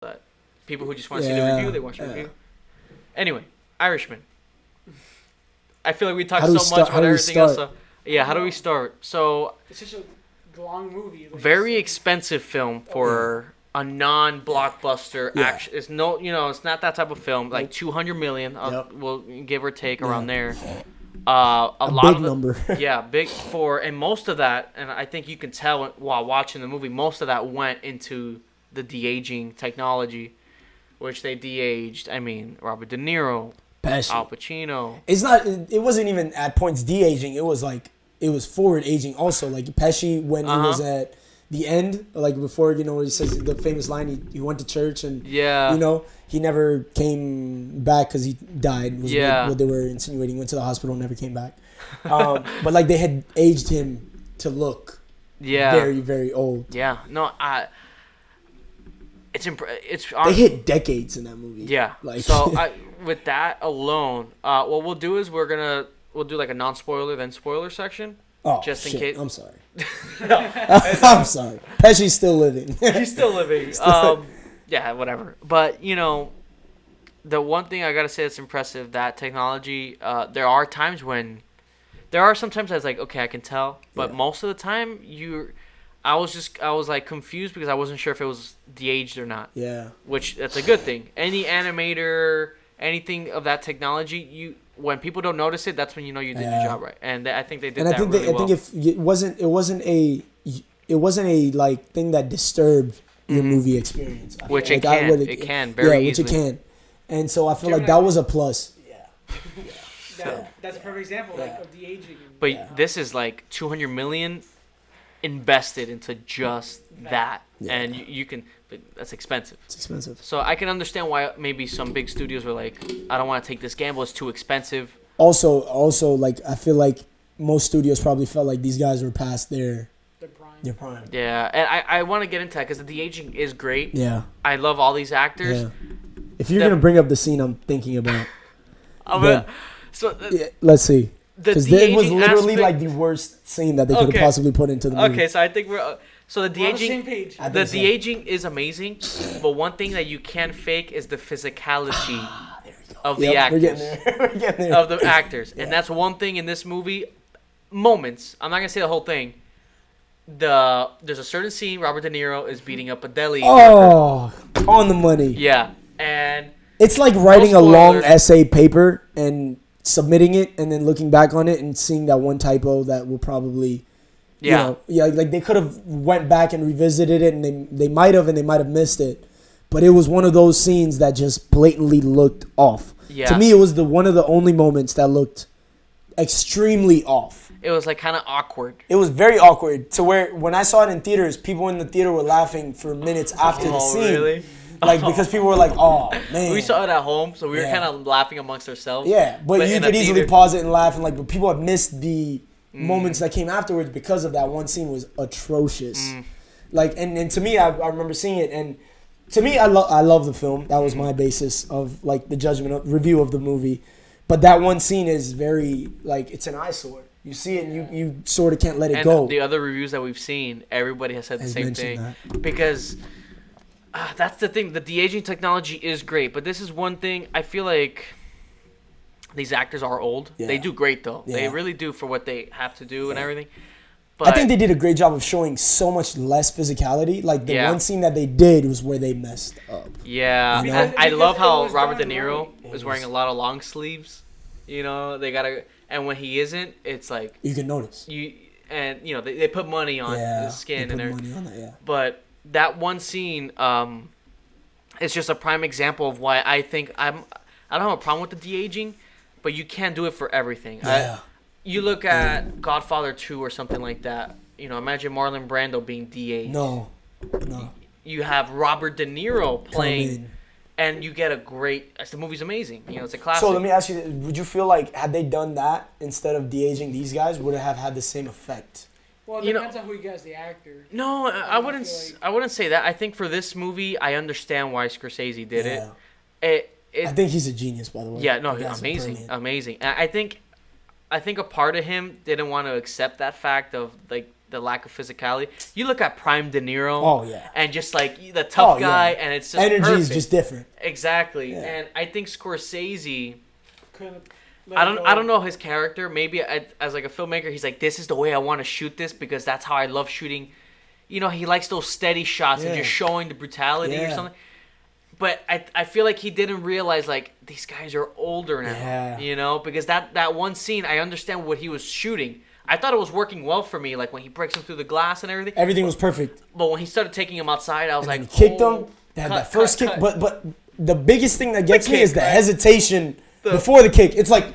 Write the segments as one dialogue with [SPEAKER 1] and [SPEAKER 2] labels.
[SPEAKER 1] But people who just want to see the review, they watch the review. Anyway, Irishman. I feel like we talked so much about everything else. So, yeah, how do we start? So
[SPEAKER 2] it's such a long movie. Like,
[SPEAKER 1] very expensive film for a non-blockbuster action. It's no, it's not that type of film. Like 200 million, we'll give or take around there. A lot
[SPEAKER 3] big
[SPEAKER 1] of
[SPEAKER 3] number.
[SPEAKER 1] Big and most of that, and I think you can tell while watching the movie, most of that went into the de-aging technology, which they de-aged. I mean, Robert De Niro,
[SPEAKER 3] Pesci.
[SPEAKER 1] Al Pacino.
[SPEAKER 3] It wasn't even at points de-aging. It was like, it was forward aging also. Like Pesci, when he was at the end, like before, where he says the famous line, he went to church and, he never came back because he died. Was what they were insinuating. Went to the hospital, never came back. But like they had aged him to look very, very old.
[SPEAKER 1] Yeah. No, it's
[SPEAKER 3] they hit decades in that movie.
[SPEAKER 1] Yeah.
[SPEAKER 3] Like
[SPEAKER 1] so with that alone, what we'll do is we'll do like a non-spoiler then spoiler section.
[SPEAKER 3] Oh,
[SPEAKER 1] just in
[SPEAKER 3] shit.
[SPEAKER 1] case.
[SPEAKER 3] I'm sorry. I'm sorry. Pesci's still living.
[SPEAKER 1] He's still living. Yeah, whatever. But the one thing I gotta say that's impressive, that technology. There are sometimes I was like, okay, I can tell, but most of the time I was like confused because I wasn't sure if it was de-aged or not.
[SPEAKER 3] Yeah. Which
[SPEAKER 1] that's a good thing. Any animator, anything of that technology, when people don't notice it, that's when you know you did your job right. And I think they did that really well.
[SPEAKER 3] I think if it wasn't a like thing that disturbed your movie experience.
[SPEAKER 1] Which it can. It can very easily.
[SPEAKER 3] Which it can. And so I feel like that was a plus.
[SPEAKER 2] Yeah. That's a perfect example of de-aging.
[SPEAKER 1] But this is like 200 million invested into just that. Yeah. And you can, but that's expensive.
[SPEAKER 3] It's expensive.
[SPEAKER 1] So I can understand why maybe some big studios were like, I don't want to take this gamble, it's too expensive.
[SPEAKER 3] Also, like, I feel like most studios probably felt like these guys were past their prime.
[SPEAKER 1] Yeah, and I want to get into that because the de-aging is great.
[SPEAKER 3] Yeah.
[SPEAKER 1] I love all these actors.
[SPEAKER 3] Yeah. If you're going to bring up the scene I'm thinking about. Let's see. Because it was literally like the worst scene that they could have possibly put into the movie.
[SPEAKER 1] Okay, so I think so the de-aging.
[SPEAKER 2] We're on the same page.
[SPEAKER 1] The de-aging is amazing, but one thing that you can't fake is the physicality of the actors.
[SPEAKER 3] We're getting there.
[SPEAKER 1] Of the actors, and that's one thing in this movie. Moments. I'm not gonna say the whole thing. There's a certain scene Robert De Niro is beating up a deli
[SPEAKER 3] worker. On the money.
[SPEAKER 1] Yeah, and
[SPEAKER 3] it's like writing a long essay paper and submitting it and then looking back on it and seeing that one typo that will probably like they could have went back and revisited it and they might have missed it, but it was one of those scenes that just blatantly looked off. To me, it was one of the only moments that looked extremely off.
[SPEAKER 1] It was like kind of awkward.
[SPEAKER 3] It was very awkward to where when I saw it in theaters, people in the theater were laughing for minutes after the scene.
[SPEAKER 1] Really?
[SPEAKER 3] Like, because people were like, oh, man.
[SPEAKER 1] We saw it at home, so we were kind of laughing amongst ourselves.
[SPEAKER 3] Yeah, but you could easily pause it and laugh. And but people have missed the moments that came afterwards because of that one scene was atrocious. Like, and to me, I remember seeing it. And to me, I love the film. That was my basis of, like, the review of the movie. But that one scene is very, like, it's an eyesore. You see it and you sort of can't let it go.
[SPEAKER 1] And the other reviews that we've seen, everybody has said the same thing. Because that's the thing. The de-aging technology is great. But this is one thing. I feel like these actors are old. Yeah. They do great, though. Yeah. They really do for what they have to do and everything. But
[SPEAKER 3] I think they did a great job of showing so much less physicality. Like, the one scene that they did was where they messed up.
[SPEAKER 1] Yeah. I love how Robert De Niro is wearing a lot of long sleeves. They got to... And when he isn't, it's like...
[SPEAKER 3] You can notice.
[SPEAKER 1] They put money on his skin and everything.
[SPEAKER 3] Money on that,
[SPEAKER 1] But that one scene is just a prime example of why I think I don't have a problem with the de-aging, but you can't do it for everything.
[SPEAKER 3] Yeah.
[SPEAKER 1] You look at Godfather 2 or something like that. Imagine Marlon Brando being de-aged.
[SPEAKER 3] No.
[SPEAKER 1] You have Robert De Niro playing... And you get the movie's amazing. It's a classic.
[SPEAKER 3] So let me ask you, would you feel like had they done that instead of de-aging these guys, would it have had the same effect?
[SPEAKER 2] Well, it depends on who you guys the actor.
[SPEAKER 1] No, I wouldn't say that. I think for this movie, I understand why Scorsese did it.
[SPEAKER 3] I think he's a genius, by the way.
[SPEAKER 1] Yeah, no, amazing. And I think a part of him didn't want to accept that fact of, like, the lack of physicality. You look at Prime De Niro.
[SPEAKER 3] Oh yeah.
[SPEAKER 1] And just like the tough guy, and it's just
[SPEAKER 3] energy
[SPEAKER 1] perfect.
[SPEAKER 3] is just different.
[SPEAKER 1] Exactly, and I think Scorsese. I don't know his character. Maybe as like a filmmaker, he's like, this is the way I want to shoot this because that's how I love shooting. You know, he likes those steady shots and just showing the brutality or something. But I feel like he didn't realize, like, these guys are older now, you know? Because that one scene, I understand what he was shooting. I thought it was working well for me, like, when he breaks him through the glass and everything.
[SPEAKER 3] Everything was perfect.
[SPEAKER 1] But when he started taking him outside, I was like,
[SPEAKER 3] he kicked him. They had that first kick. But the biggest thing that gets me is the hesitation before the kick. It's like...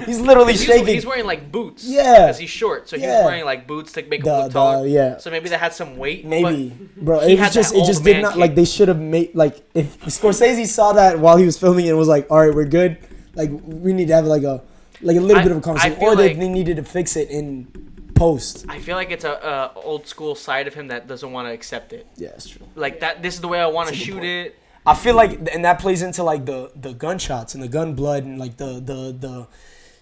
[SPEAKER 3] he's literally shaking.
[SPEAKER 1] He's wearing like boots.
[SPEAKER 3] Yeah.
[SPEAKER 1] Because he's short. So he was wearing like boots to make him look taller.
[SPEAKER 3] Yeah.
[SPEAKER 1] So maybe that had some weight.
[SPEAKER 3] Maybe. Bro, it just did not, like, they should have made, like, if Scorsese saw that while he was filming and was like, all right, we're good. Like, we need to have like a little bit of a conversation. Or they needed to fix it in post.
[SPEAKER 1] I feel like it's a old school side of him that doesn't want to accept it.
[SPEAKER 3] Yeah, that's true.
[SPEAKER 1] Like, this is the way I want to shoot it.
[SPEAKER 3] I feel like, and that plays into like the gunshots and the gun blood and like the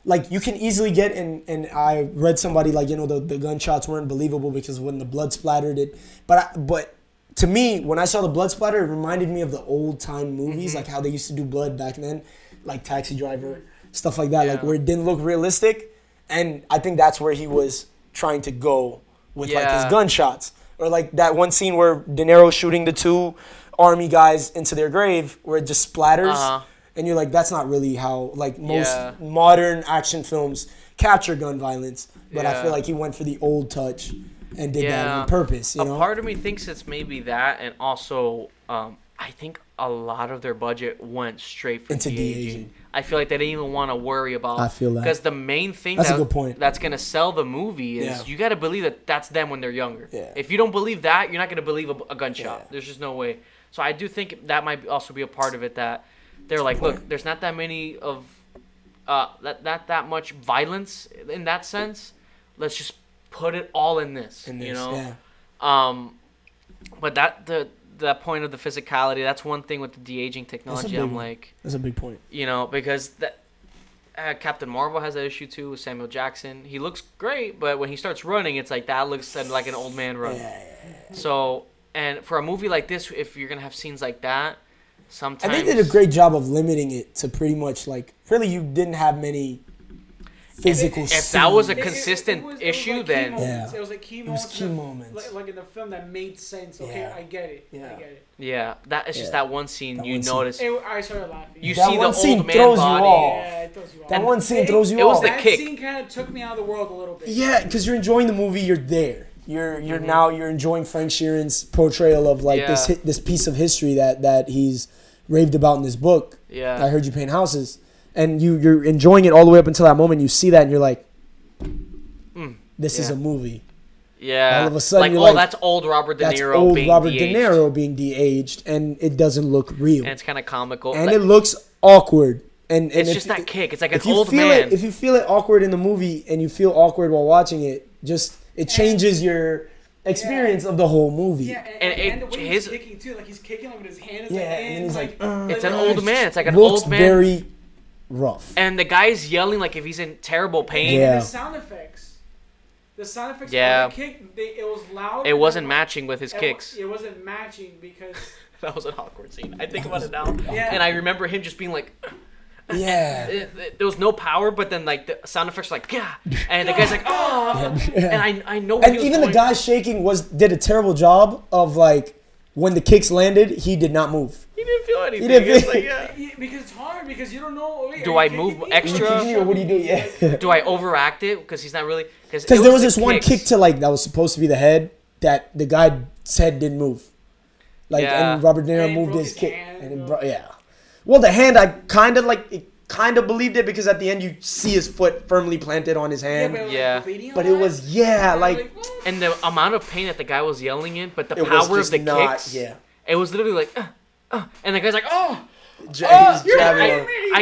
[SPEAKER 3] like you can easily get and I read somebody like, you know, the gunshots weren't believable because when the blood splattered it, but to me when I saw the blood splatter, it reminded me of the old time movies, like how they used to do blood back then, like Taxi Driver, stuff like that, like where it didn't look realistic, and I think that's where he was trying to go with like his gunshots, or like that one scene where De Niro's shooting the two army guys into their grave where it just splatters, and you're like, that's not really how like most modern action films capture gun violence, but I feel like he went for the old touch and did that on purpose, you know?
[SPEAKER 1] Part of me thinks it's maybe that, and also I think a lot of their budget went straight for de-aging. I feel like they didn't even want to worry about. I feel that because the main thing that's a good point. That's gonna sell the movie is you got to believe that that's them when they're younger. If you don't believe that, you're not gonna believe a gunshot. There's just no way. So I do think that might also be a part of it, that they're like, look, there's not that many of that much violence in that sense. Let's just put it all in this, you know. But that point of the physicality, that's one thing with the de-aging technology. I'm like,
[SPEAKER 3] that's a big point. You
[SPEAKER 1] know, because Captain Marvel has that issue too with Samuel Jackson. He looks great, but when he starts running, it's like that looks like an old man run. So. And for a movie like this, if you're going to have scenes like that, sometimes...
[SPEAKER 3] And they did a great job of limiting it to pretty much, like... Really, you didn't have many physical scenes.
[SPEAKER 1] If that was a consistent issue,
[SPEAKER 2] like
[SPEAKER 1] then...
[SPEAKER 2] It was like key moments. Like in the film that made sense. Okay, I get it. I get it.
[SPEAKER 1] Yeah, it's just that one scene you notice.
[SPEAKER 2] I started laughing.
[SPEAKER 1] You see the old man body.
[SPEAKER 2] Yeah, it throws you off.
[SPEAKER 3] That one scene throws you off.
[SPEAKER 1] It was the kick.
[SPEAKER 2] That scene kind of took me out of the world a little bit.
[SPEAKER 3] Yeah, because you're enjoying the movie, you're there. You're now enjoying Frank Sheeran's portrayal of like this piece of history that he's raved about in this book.
[SPEAKER 1] Yeah,
[SPEAKER 3] I Heard You Paint Houses, and you're enjoying it all the way up until that moment. You see that and you're like, this is a movie.
[SPEAKER 1] Yeah,
[SPEAKER 3] all of a sudden
[SPEAKER 1] like,
[SPEAKER 3] you're like,
[SPEAKER 1] that's old Robert De Niro.
[SPEAKER 3] That's old Robert De Niro being de-aged, and it doesn't look real.
[SPEAKER 1] And it's kind of comical,
[SPEAKER 3] and it looks awkward. And
[SPEAKER 1] it's just that kick. It's like an old man.
[SPEAKER 3] If you feel it awkward in the movie and you feel awkward while watching it, it changes your experience of the whole movie.
[SPEAKER 2] Yeah, and the way he's kicking too, like he's kicking with his hand.
[SPEAKER 3] And then he's like
[SPEAKER 1] it's an old man. It's like an old man.
[SPEAKER 3] Very rough.
[SPEAKER 1] And the guy's yelling like if he's in terrible pain.
[SPEAKER 2] And the sound effects. The sound effects of the kick, it was loud.
[SPEAKER 1] It wasn't matching with his kicks.
[SPEAKER 2] It wasn't matching because...
[SPEAKER 1] That was an awkward scene. I think about it now. And I remember him just being like...
[SPEAKER 3] Yeah.
[SPEAKER 1] There was no power, but then like the sound effects were like, yeah, and the guy's like, oh, and I know.
[SPEAKER 3] And even the guy shaking did a terrible job of like when the kicks landed, he did not move.
[SPEAKER 1] He didn't feel anything.
[SPEAKER 3] He didn't
[SPEAKER 1] feel like,
[SPEAKER 2] because it's hard because you don't know. Wait,
[SPEAKER 1] do I move extra?
[SPEAKER 3] What do you do? Yeah.
[SPEAKER 1] Do I overact it because he's not really?
[SPEAKER 3] Because there was this one kick to like that was supposed to be the head that the guy's head didn't move. Like and Robert De Niro moved his kick and Well, the hand, I kind of believed it because at the end you see his foot firmly planted on his hand. But it was, like...
[SPEAKER 1] And the amount of pain that the guy was yelling in, but the power of the kicks, it was literally like, and the guy's like, I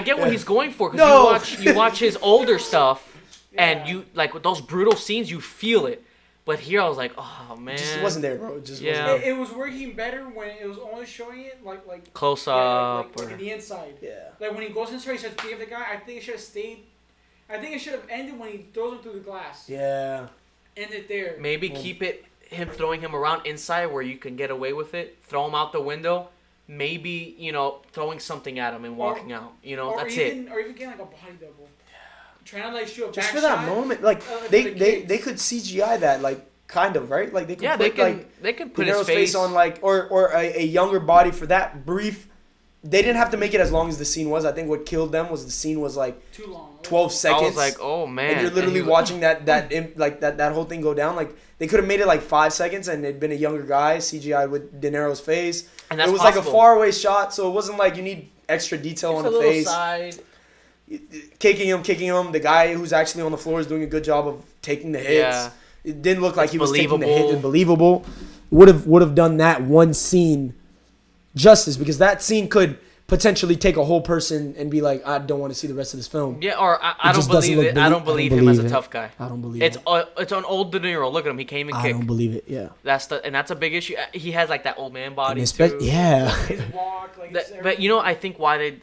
[SPEAKER 1] get what he's going for because you watch his older stuff, and you, like, with those brutal scenes, you feel it. But here I was like, oh man,
[SPEAKER 3] it just wasn't there, bro. It just wasn't.
[SPEAKER 2] It was working better when it was only showing it like
[SPEAKER 1] close up,
[SPEAKER 2] like the inside. Yeah. Like when he goes inside, he starts beating the guy. I think it should have stayed. I think it should have ended when he throws him through the glass.
[SPEAKER 3] Yeah.
[SPEAKER 2] End it there.
[SPEAKER 1] Maybe keep it him throwing him around inside where you can get away with it. Throw him out the window. Maybe, throwing something at him and walking out. That's it.
[SPEAKER 2] Or even getting like a body double. Trying to like shoot a
[SPEAKER 3] just
[SPEAKER 2] back
[SPEAKER 3] for that
[SPEAKER 2] shot,
[SPEAKER 3] moment. Like they could CGI that, like, kind of, right? Like they could
[SPEAKER 1] they could put his
[SPEAKER 3] face on, like, or a younger body for that brief. They didn't have to make it as long as the scene was. I think what killed them was the scene was like
[SPEAKER 2] too long.
[SPEAKER 3] 12 seconds.
[SPEAKER 1] I was like, oh man.
[SPEAKER 3] And you're literally watching that whole thing go down. Like, they could have made it like 5 seconds and it'd been a younger guy CGI with De Niro's face. And that's it was possible. Like a faraway shot, so it wasn't like you need extra detail on the face.
[SPEAKER 1] Side.
[SPEAKER 3] Kicking him. The guy who's actually on the floor is doing a good job of taking the hits. Yeah. It didn't look like he was taking the hit. It's believable. Would have done that one scene justice, because that scene could potentially take a whole person and be like, I don't want to see the rest of this film.
[SPEAKER 1] Yeah, or I don't believe it. I don't believe him as a tough guy.
[SPEAKER 3] I don't believe
[SPEAKER 1] it. It's an old De Niro. Look at him. He came and kicked.
[SPEAKER 3] I don't believe it. Yeah.
[SPEAKER 1] That's a big issue. He has like that old man body too.
[SPEAKER 3] Yeah.
[SPEAKER 2] His walk, like
[SPEAKER 1] but I think why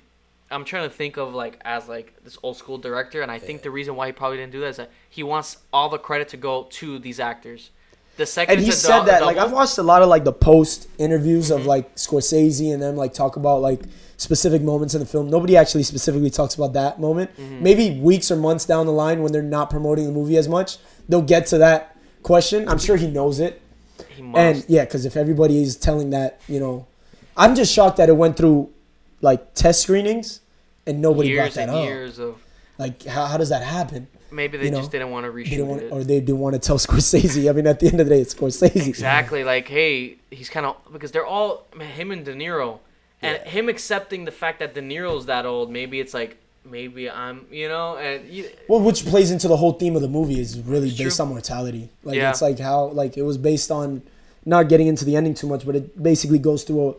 [SPEAKER 1] I'm trying to think of like as like this old school director, and I think the reason why he probably didn't do that is that he wants all the credit to go to these actors. The second
[SPEAKER 3] and he said that, like, I've watched a lot of like the post interviews of like Scorsese and them like talk about like specific moments in the film. Nobody actually specifically talks about that moment. Maybe weeks or months down the line when they're not promoting the movie as much, they'll get to that question. I'm sure he knows it.
[SPEAKER 1] He must.
[SPEAKER 3] And yeah, because if everybody is telling that, I'm just shocked that it went through like test screenings and nobody brought that up.
[SPEAKER 1] Years of
[SPEAKER 3] like how does that happen?
[SPEAKER 1] Maybe they just didn't want to reshoot it.
[SPEAKER 3] Or they didn't want to tell Scorsese. I mean, at the end of the day, it's Scorsese.
[SPEAKER 1] Exactly. Like, hey, he's kind of... Because they're all... him and De Niro. And him accepting the fact that De Niro's that old, maybe it's like... Maybe I'm...
[SPEAKER 3] Well, which plays into the whole theme of the movie is really based on mortality. Like, it's like how... Like, it was based on... Not getting into the ending too much, but it basically goes through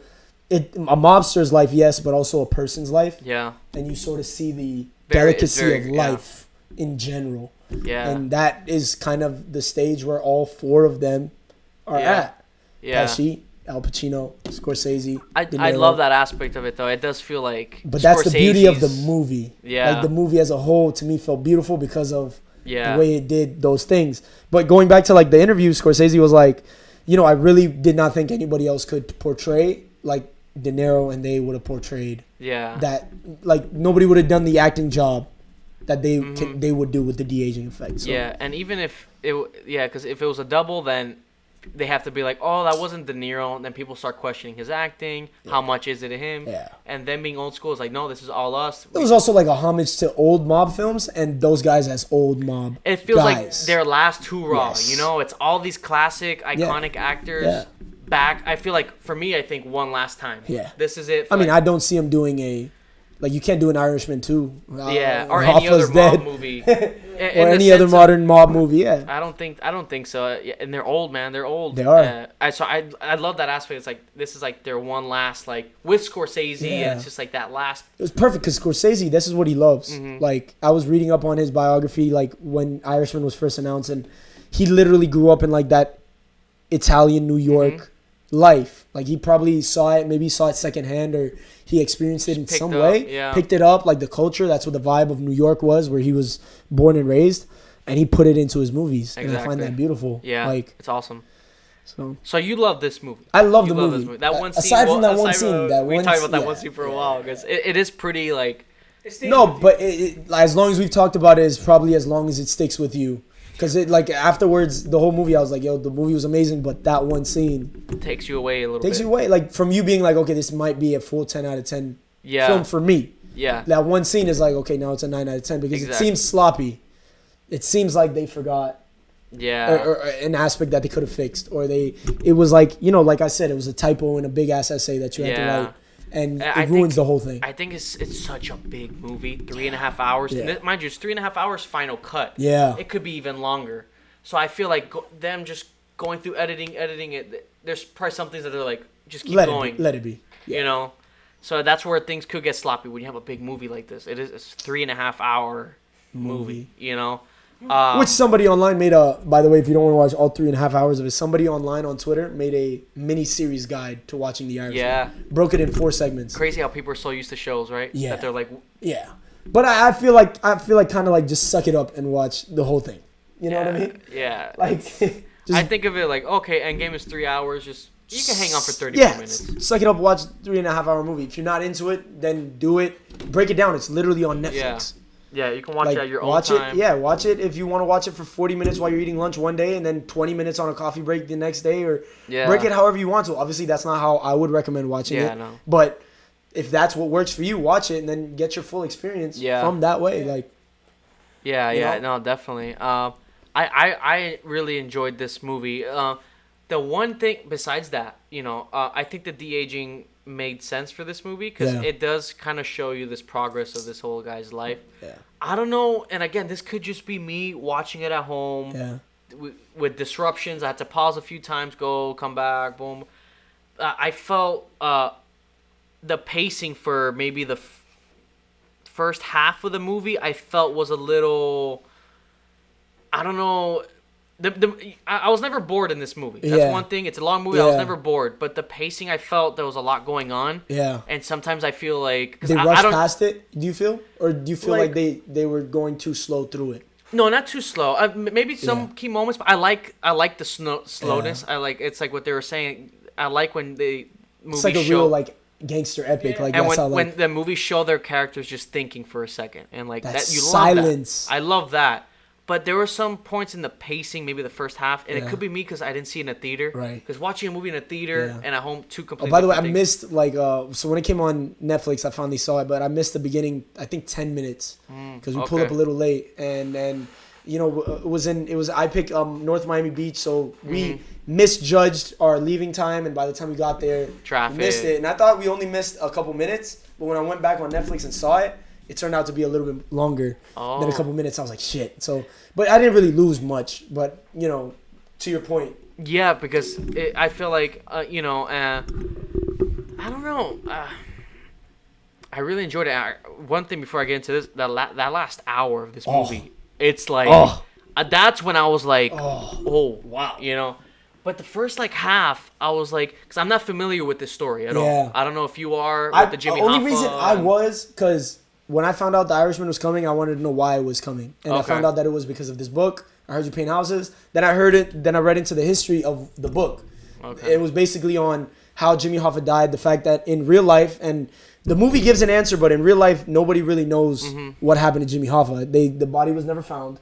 [SPEAKER 3] a mobster's life, yes, but also a person's life.
[SPEAKER 1] Yeah.
[SPEAKER 3] And you sort of see the delicacy of life. In general. Yeah. And that is kind of the stage where all four of them are at. Yeah. Pesci, Al Pacino, Scorsese.
[SPEAKER 1] I love that aspect of it, though. It does feel like
[SPEAKER 3] But that's the beauty of the movie.
[SPEAKER 1] Yeah.
[SPEAKER 3] Like, the movie as a whole, to me, felt beautiful because of the way it did those things. But going back to, like, the interview, Scorsese was like, I really did not think anybody else could portray, like, De Niro, and they would have portrayed that. Like, nobody would have done the acting job that they would do with the de-aging effect. So.
[SPEAKER 1] Yeah, and even if because if it was a double, then they have to be like, oh, that wasn't De Niro, and then people start questioning his acting. Yeah. How much is it of him? Yeah. And then being old school is like, no, this is all us.
[SPEAKER 3] It was also like a homage to old mob films and those guys as old mob.
[SPEAKER 1] It feels like their last hurrah. Yes. It's all these classic, iconic actors. Yeah. Back. I feel like for me, I think one last time. Yeah. This is it.
[SPEAKER 3] I mean, I don't see him doing like, you can't do an Irishman 2.
[SPEAKER 1] Or any other mob movie.
[SPEAKER 3] Or any other modern mob movie, yeah.
[SPEAKER 1] I don't think so. Yeah, and they're old, man. They're old.
[SPEAKER 3] They are.
[SPEAKER 1] I love that aspect. It's like, this is like their one last, like, with Scorsese, and it's just like that last.
[SPEAKER 3] It was perfect because Scorsese, this is what he loves. Mm-hmm. Like, I was reading up on his biography, like, when Irishman was first announced, and he literally grew up in, like, that Italian New York life. Like, he probably saw it secondhand, or he experienced it in some way, picked it up, like the culture. That's what the vibe of New York was, where he was born and raised, and he put it into his movies. Exactly. And I find that beautiful.
[SPEAKER 1] Yeah, like, it's awesome. So you love this movie.
[SPEAKER 3] I love the movie.
[SPEAKER 1] That one scene.
[SPEAKER 3] Aside from that one scene,
[SPEAKER 1] we talked about that one scene for a while because it is pretty like.
[SPEAKER 3] No, but as long as we've talked about it, is probably as long as it sticks with you. Because like afterwards, the whole movie, I was like, yo, the movie was amazing, but that one scene
[SPEAKER 1] takes you away a little bit.
[SPEAKER 3] Takes you away, like, from you being like, okay, this might be a full 10 out of 10 film for me. Yeah. That one scene is like, okay, now it's a 9 out of 10 because it seems sloppy. It seems like they forgot or an aspect that they could have fixed, or it was like, like I said, it was a typo in a big ass essay that you had to write. And it ruins the whole thing.
[SPEAKER 1] I think it's such a big movie, 3.5 hours. Yeah. And mind you, it's 3.5 hours final cut.
[SPEAKER 3] Yeah.
[SPEAKER 1] It could be even longer. So I feel like them just going through editing it, there's probably some things that they're like, just keep going.
[SPEAKER 3] Let it be.
[SPEAKER 1] Yeah. So that's where things could get sloppy when you have a big movie like this. It's a 3.5 hour movie.
[SPEAKER 3] Which somebody online made by the way, if you don't want to watch all 3.5 hours of it, somebody online on Twitter made a mini series guide to watching The Irishman.
[SPEAKER 1] Yeah.
[SPEAKER 3] Broke it in 4 segments.
[SPEAKER 1] Crazy how people are so used to shows, right?
[SPEAKER 3] Yeah.
[SPEAKER 1] That they're like.
[SPEAKER 3] Yeah. But I feel like kind of like just suck it up and watch the whole thing. You know what I mean?
[SPEAKER 1] Yeah.
[SPEAKER 3] Like,
[SPEAKER 1] I think of it like, okay, Endgame is 3 hours. Just you can hang on for 30 more minutes.
[SPEAKER 3] Suck it up, watch 3.5 hour movie. If you're not into it, then do it. Break it down. It's literally on Netflix.
[SPEAKER 1] Yeah, you can watch it at your own time.
[SPEAKER 3] Watch it if you want to watch it for 40 minutes while you're eating lunch one day and then 20 minutes on a coffee break the next day, or break it however you want to. Obviously, that's not how I would recommend watching it. No. But if that's what works for you, watch it and then get your full experience from that way. Like,
[SPEAKER 1] no, definitely. I really enjoyed this movie. The one thing besides that, I think the de-aging made sense for this movie because it does kind of show you this progress of this whole guy's life.
[SPEAKER 3] Yeah.
[SPEAKER 1] I don't know, and again, this could just be me watching it at home.
[SPEAKER 3] Yeah.
[SPEAKER 1] With disruptions, I had to pause a few times, go, come back, boom. I felt the pacing for maybe the first half of the movie, I felt was a little, I don't know. I was never bored in this movie. That's one thing. It's a long movie. Yeah. I was never bored. But the pacing, I felt there was a lot going on.
[SPEAKER 3] Yeah.
[SPEAKER 1] And sometimes I feel like...
[SPEAKER 3] They rushed past it, do you feel? Or do you feel like they were going too slow through it?
[SPEAKER 1] No, not too slow. Maybe some key moments, but I like the slowness. Yeah. It's like what they were saying. I like when the movie
[SPEAKER 3] it's like a real like gangster epic. Yeah. Like
[SPEAKER 1] and when the movies show their characters just thinking for a second. And like that you
[SPEAKER 3] silence.
[SPEAKER 1] Love that. I love that. But there were some points in the pacing, maybe the first half, and it could be me because I didn't see it in a theater.
[SPEAKER 3] Right.
[SPEAKER 1] Because watching a movie in a theater and at home, two completely
[SPEAKER 3] by the way, I
[SPEAKER 1] things.
[SPEAKER 3] missed so when it came on Netflix, I finally saw it, but I missed the beginning. I think 10 minutes because we pulled up a little late, and it was I picked North Miami Beach, so we misjudged our leaving time, and by the time we got there,
[SPEAKER 1] traffic.
[SPEAKER 3] We missed it, and I thought we only missed a couple minutes, but when I went back on Netflix and saw it. It turned out to be a little bit longer than a couple minutes. I was like, shit. So, but I didn't really lose much. But, to your point.
[SPEAKER 1] Yeah, because I feel like, I don't know. I really enjoyed it. One thing before I get into this, that last hour of this movie, it's like, that's when I was like, oh, wow. But the first half, I was like, because I'm not familiar with this story at all. I don't know if you are with the Jimmy Hoffa.
[SPEAKER 3] The only reason I was, because... When I found out The Irishman was coming, I wanted to know why it was coming. And I found out that it was because of this book. I heard you paint houses. Then I read into the history of the book. Okay. It was basically on how Jimmy Hoffa died, the fact that in real life, and the movie gives an answer, but in real life, nobody really knows what happened to Jimmy Hoffa. The body was never found.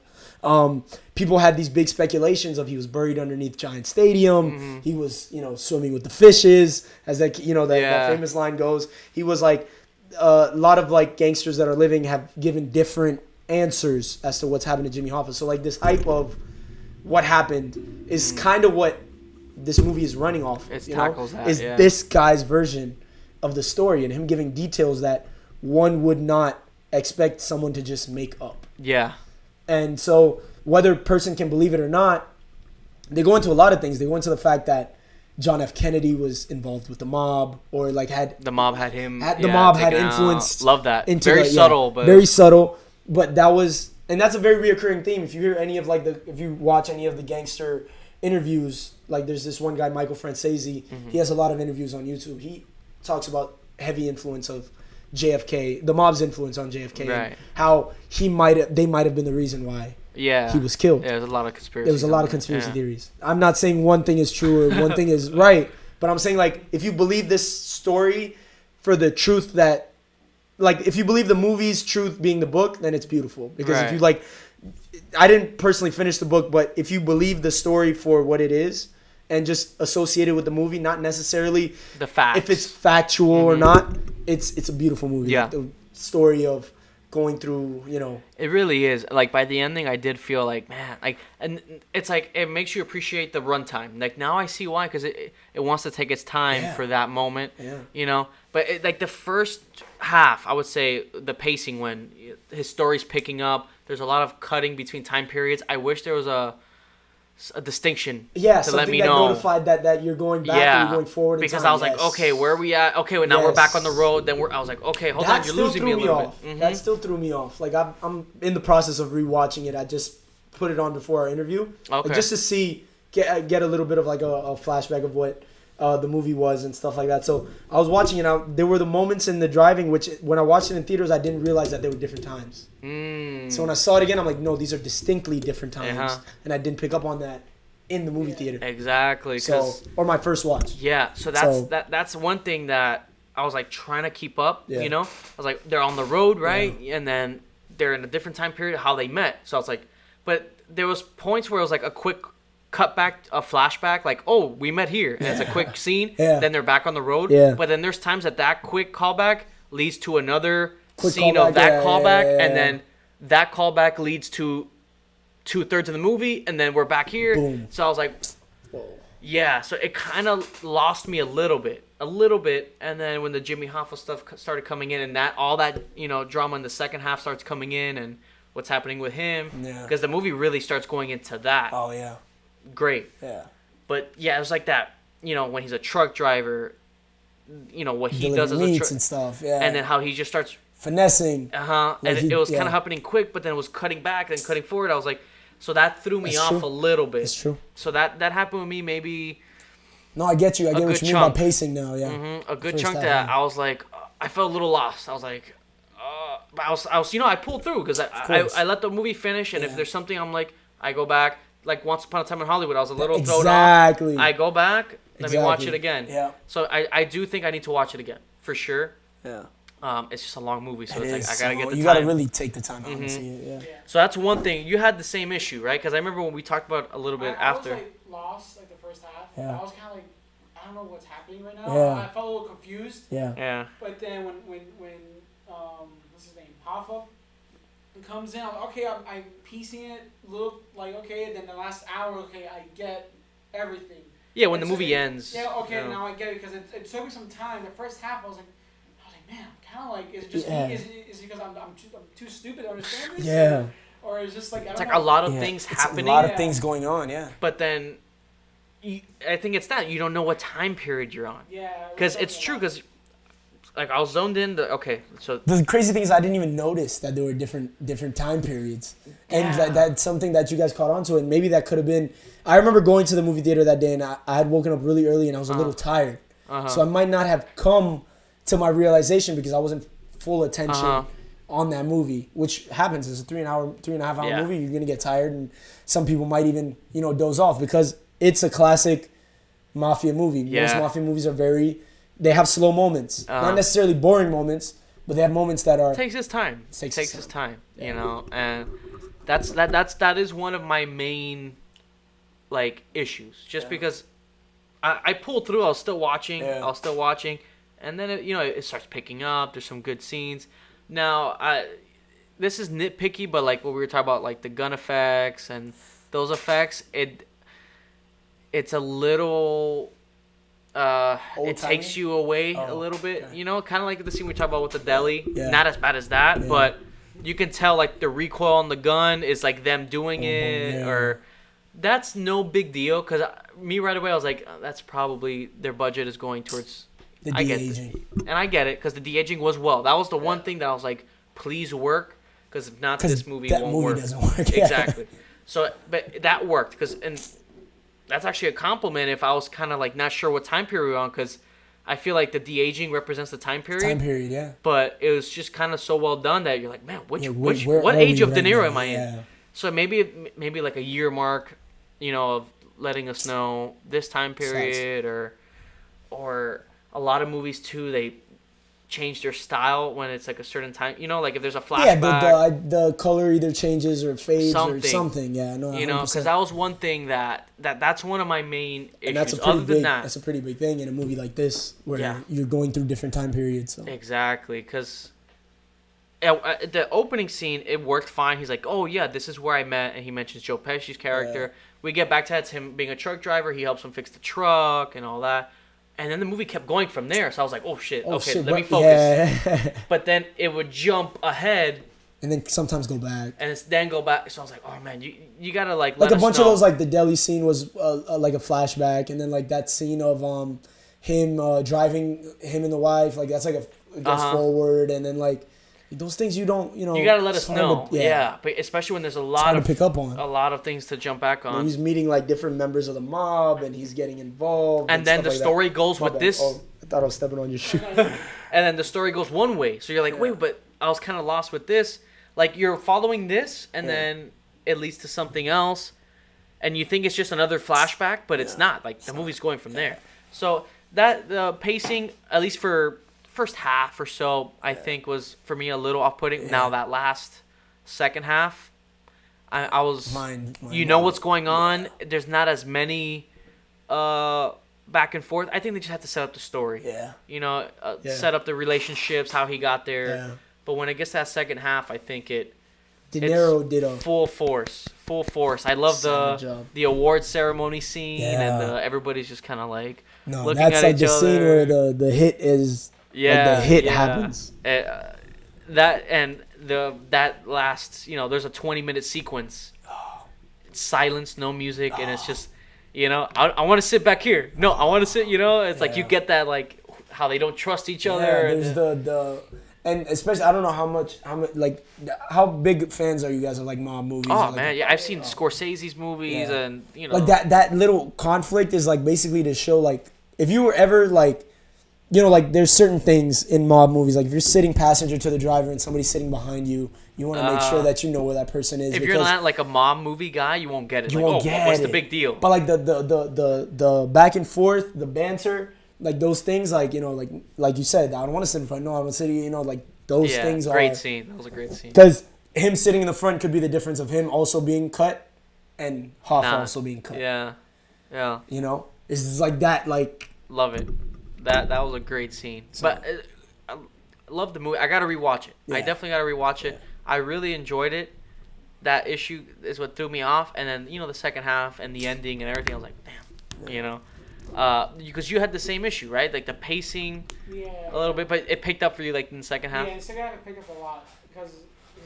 [SPEAKER 3] People had these big speculations of he was buried underneath Giant Stadium. He was, swimming with the fishes, as that famous line goes. He was like... a lot of gangsters that are living have given different answers as to what's happened to Jimmy Hoffa. So this hype of what happened is kind of what this movie is running off.
[SPEAKER 1] It tackles that.
[SPEAKER 3] Is this guy's version of the story and him giving details that one would not expect someone to just make up.
[SPEAKER 1] Yeah.
[SPEAKER 3] And so whether a person can believe it or not, they go into a lot of things. They go into the fact that John F. Kennedy was involved with the mob, or had
[SPEAKER 1] the mob had him.
[SPEAKER 3] The mob had influenced.
[SPEAKER 1] Love that. Very subtle, but
[SPEAKER 3] very subtle. But that was, and that's a very reoccurring theme. If you hear any of if you watch any of the gangster interviews, there's this one guy, Michael Francese. He has a lot of interviews on YouTube. He talks about heavy influence of JFK, the mob's influence on JFK, and how they might have been the reason why.
[SPEAKER 1] Yeah,
[SPEAKER 3] he was killed.
[SPEAKER 1] Yeah, there's a lot of conspiracy.
[SPEAKER 3] There was a lot of conspiracy theories. I'm not saying one thing is true or one thing is right, but I'm saying if you believe this story for the truth that, if you believe the movie's truth being the book, then it's beautiful. Because if you I didn't personally finish the book, but if you believe the story for what it is and just associate it with the movie, not necessarily
[SPEAKER 1] the facts,
[SPEAKER 3] if it's factual or not, it's a beautiful movie.
[SPEAKER 1] Yeah,
[SPEAKER 3] the story of going through,
[SPEAKER 1] It really is. Like, by the ending, I did feel like, man, like, and it's like, it makes you appreciate the runtime. Like, now I see why, because it wants to take its time for that moment, But, like, the first half, I would say, the pacing, when his story's picking up, there's a lot of cutting between time periods. I wish there was a distinction to let me know.
[SPEAKER 3] Notified that you're going back and you're going forward.
[SPEAKER 1] Because I was like, okay, where are we at? Okay, well, now we're back on the road. Then I was like, okay, hold on, you're losing me a little bit.
[SPEAKER 3] That still threw me off. Like, I'm in the process of rewatching it. I just put it on before our interview, just to see, get a little bit of a flashback of what the movie was and stuff like that. So I was watching it. There were the moments in the driving which, when I watched it in theaters, I didn't realize that they were different times. So when I saw it again, I'm like, no, these are distinctly different times, and I didn't pick up on that in the movie theater.
[SPEAKER 1] Exactly.
[SPEAKER 3] So, or my first watch.
[SPEAKER 1] Yeah. So that's one thing that I was like trying to keep up. You know, I was like, they're on the road, right? And then they're in a different time period, how they met. So I was like, but there was points where it was like a quick cut back, a flashback, like, oh, we met here, and it's a quick scene. Then they're back on the road. But then there's times that quick callback leads to another quick scene callback, of that callback, and then that callback leads to 2/3 of the movie, and then we're back here. Boom. So I was like, yeah. So it kind of lost me a little bit, and then when the Jimmy Hoffa stuff started coming in, and that all that drama in the second half starts coming in, and what's happening with him, because the movie really starts going into that.
[SPEAKER 3] Oh yeah.
[SPEAKER 1] Great. Yeah. But yeah, it was like that. When he's a truck driver, what he does as a truck
[SPEAKER 3] and stuff. Yeah.
[SPEAKER 1] And then how he just starts
[SPEAKER 3] finessing.
[SPEAKER 1] And it was kind of happening quick, but then it was cutting back, then cutting forward. I was like, so that threw me off a little bit.
[SPEAKER 3] That's true.
[SPEAKER 1] So that happened with me maybe.
[SPEAKER 3] No, I get you. I get what you mean by pacing now. Yeah.
[SPEAKER 1] A good chunk that I was like, I felt a little lost. I was like, but I was I pulled through because I let the movie finish, and if there's something I'm like, I go back. Like Once Upon a Time in Hollywood, I was a little thrown off. I go back, let me watch it again. Yeah. So I do think I need to watch it again for sure. Yeah. It's just a long movie, so it's like I gotta get the time.
[SPEAKER 3] You gotta really take the time out and see it. Yeah.
[SPEAKER 1] So that's one thing. You had the same issue, right? Because I remember when we talked about a little bit after.
[SPEAKER 2] I was like lost like the first half. Yeah. I was kind of like, I don't know what's happening right now. Yeah. I felt a little confused. Yeah. Yeah. But then when what's his name, Hoffa comes in, I'm like, okay, I'm piecing it, look like, okay, then the last hour, okay, I get everything.
[SPEAKER 1] Yeah, when the movie ends.
[SPEAKER 2] Yeah, okay, now I get it, because it took me some time. The first half, I was like, man, kind of like, is it just me? Is it because I'm too stupid to understand this? Yeah. Or is it just like, I don't know.
[SPEAKER 1] It's like a lot of things happening.
[SPEAKER 3] A lot of things going on, yeah.
[SPEAKER 1] But then, I think it's that. You don't know what time period you're on. Yeah. Because it's true, because like I was zoned in. So
[SPEAKER 3] the crazy thing is I didn't even notice that there were different time periods, and that's something that you guys caught on to, and maybe that could have been. I remember going to the movie theater that day, and I had woken up really early, and I was a little tired, so I might not have come to my realization because I wasn't full attention on that movie, which happens. It's a 3.5 hour movie. You're gonna get tired, and some people might even doze off because it's a classic mafia movie. Most mafia movies are they have slow moments, not necessarily boring moments, but they have moments that are
[SPEAKER 1] takes its time. Takes its time, and that is one of my main issues. Just because I pulled through, I was still watching, and then it starts picking up. There's some good scenes. Now this is nitpicky, but like what we were talking about, like the gun effects and those effects, it's a little. It takes you away a little bit, okay. Kind of like the scene we talked about with the deli. Yeah. Not as bad as that, but you can tell like the recoil on the gun is like them doing it, or that's no big deal. Because me right away, I was like, that's probably their budget is going towards
[SPEAKER 3] the de-aging.
[SPEAKER 1] And I get it because the de-aging was That was the one thing that I was like, please work, because if not, this movie won't work.
[SPEAKER 3] Doesn't work.
[SPEAKER 1] Exactly. So, but that worked and that's actually a compliment if I was kind of like not sure what time period we were on, because I feel like the de-aging represents the time period.
[SPEAKER 3] Time period, yeah.
[SPEAKER 1] But it was just kind of so well done that you're like, man, what age of De Niro am I in? So maybe like a year mark, of letting us know this time period, or a lot of movies too, they change their style when it's like a certain time, like if there's a flashback.
[SPEAKER 3] Yeah, the color either changes or fades or something. Yeah, no, 100%.
[SPEAKER 1] Because that was one thing that's one of my main issues.
[SPEAKER 3] And that's that's a pretty big thing in a movie like this where you're going through different time periods. So.
[SPEAKER 1] Exactly, because the opening scene, it worked fine. He's like, oh yeah, this is where I met, and he mentions Joe Pesci's character. Yeah. We get back to that, it's him being a truck driver. He helps him fix the truck and all that. And then the movie kept going from there. So I was like, oh, shit. Okay, let me focus. Yeah. But then it would jump ahead.
[SPEAKER 3] And then sometimes go back.
[SPEAKER 1] And then go back. So I was like, oh, man, you got to, let
[SPEAKER 3] a bunch
[SPEAKER 1] know.
[SPEAKER 3] of those, like, the deli scene was, like, a flashback. And then, like, that scene of him driving him and the wife. Like, that's, like, it goes forward. And then, like, Those things you don't,
[SPEAKER 1] you gotta let us know. But especially when there's a lot
[SPEAKER 3] to pick up on.
[SPEAKER 1] A lot of things to jump back on.
[SPEAKER 3] He's meeting like different members of the mob, and he's getting involved.
[SPEAKER 1] And then the story goes with this.
[SPEAKER 3] Oh, I thought I was stepping on your shoe.
[SPEAKER 1] And then the story goes one way, so you're like, wait, but I was kind of lost with this. Like you're following this, and then it leads to something else, and you think it's just another flashback, but it's not. Like the movie's going from there. So that the pacing, at least for first half or so, I think was for me a little off-putting. Yeah. Now that last second half, I was you know what's going on. Yeah. There's not as many back and forth. I think they just have to set up the story. Yeah. You know, set up the relationships, how he got there. Yeah. But when it gets to that second half, I think De Niro did a full force. I love the award ceremony scene, and everybody's just kind of like looking at each other. That's like the scene where the hit is. Yeah, like the hit happens. That lasts. There's a 20-minute sequence. It's silence, no music, and it's just, I want to sit back here. No, I want to sit. It's like you get that like how they don't trust each other.
[SPEAKER 3] There's the. And especially, I don't know how big fans are you guys of like mob movies?
[SPEAKER 1] Oh man, I've seen Scorsese's movies, and
[SPEAKER 3] like that little conflict is like basically to show like if you were ever like, like there's certain things in mob movies like if you're sitting passenger to the driver and somebody's sitting behind you, you want to make sure that you know where that person is.
[SPEAKER 1] If you're not like a mob movie guy, you won't get it. You won't get what's the big deal?
[SPEAKER 3] But like the back and forth, the banter. Like those things, like like you said, I don't want to sit in front. No, I want to sit. Like those things are
[SPEAKER 1] great scene. That was a great scene.
[SPEAKER 3] Because him sitting in the front could be the difference of him also being cut, and Hoff also being cut.
[SPEAKER 1] Yeah.
[SPEAKER 3] It's like that. Like
[SPEAKER 1] love it. That was a great scene. But I love the movie. I gotta rewatch it. Yeah. I definitely gotta rewatch it. I really enjoyed it. That issue is what threw me off, and then the second half and the ending and everything. I was like, damn. Because you had the same issue, right? Like the pacing, a little bit, but it picked up for you like in the second half.
[SPEAKER 2] Yeah, the second half it picked up a lot because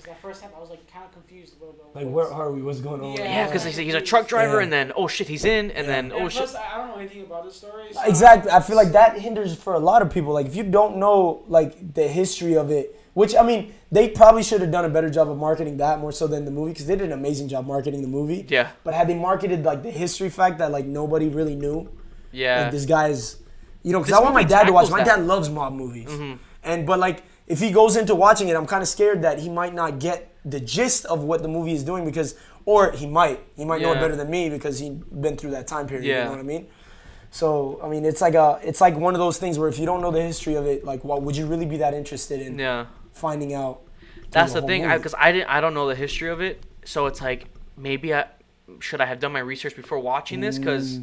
[SPEAKER 2] that first half I was like kind of confused a little bit.
[SPEAKER 3] Like where are we? What's going on?
[SPEAKER 1] Yeah, because he's a truck driver, and then oh shit, he's in, and then
[SPEAKER 2] oh
[SPEAKER 1] shit.
[SPEAKER 2] Plus, I don't know anything about the story. So
[SPEAKER 3] exactly, I feel like that hinders for a lot of people. Like if you don't know like the history of it, which I mean, they probably should have done a better job of marketing that more so than the movie because they did an amazing job marketing the movie.
[SPEAKER 1] Yeah.
[SPEAKER 3] But had they marketed like the history fact that like nobody really knew.
[SPEAKER 1] Yeah.
[SPEAKER 3] Like this guy's, because I want my dad to watch. My dad loves mob movies. Mm-hmm. But like, if he goes into watching it, I'm kind of scared that he might not get the gist of what the movie is doing or he might know it better than me because he's been through that time period. Yeah. You know what I mean? So, I mean, it's like one of those things where if you don't know the history of it, like, would you really be that interested in finding out?
[SPEAKER 1] That's the thing, because I don't know the history of it. So it's like, maybe should I have done my research before watching this? Because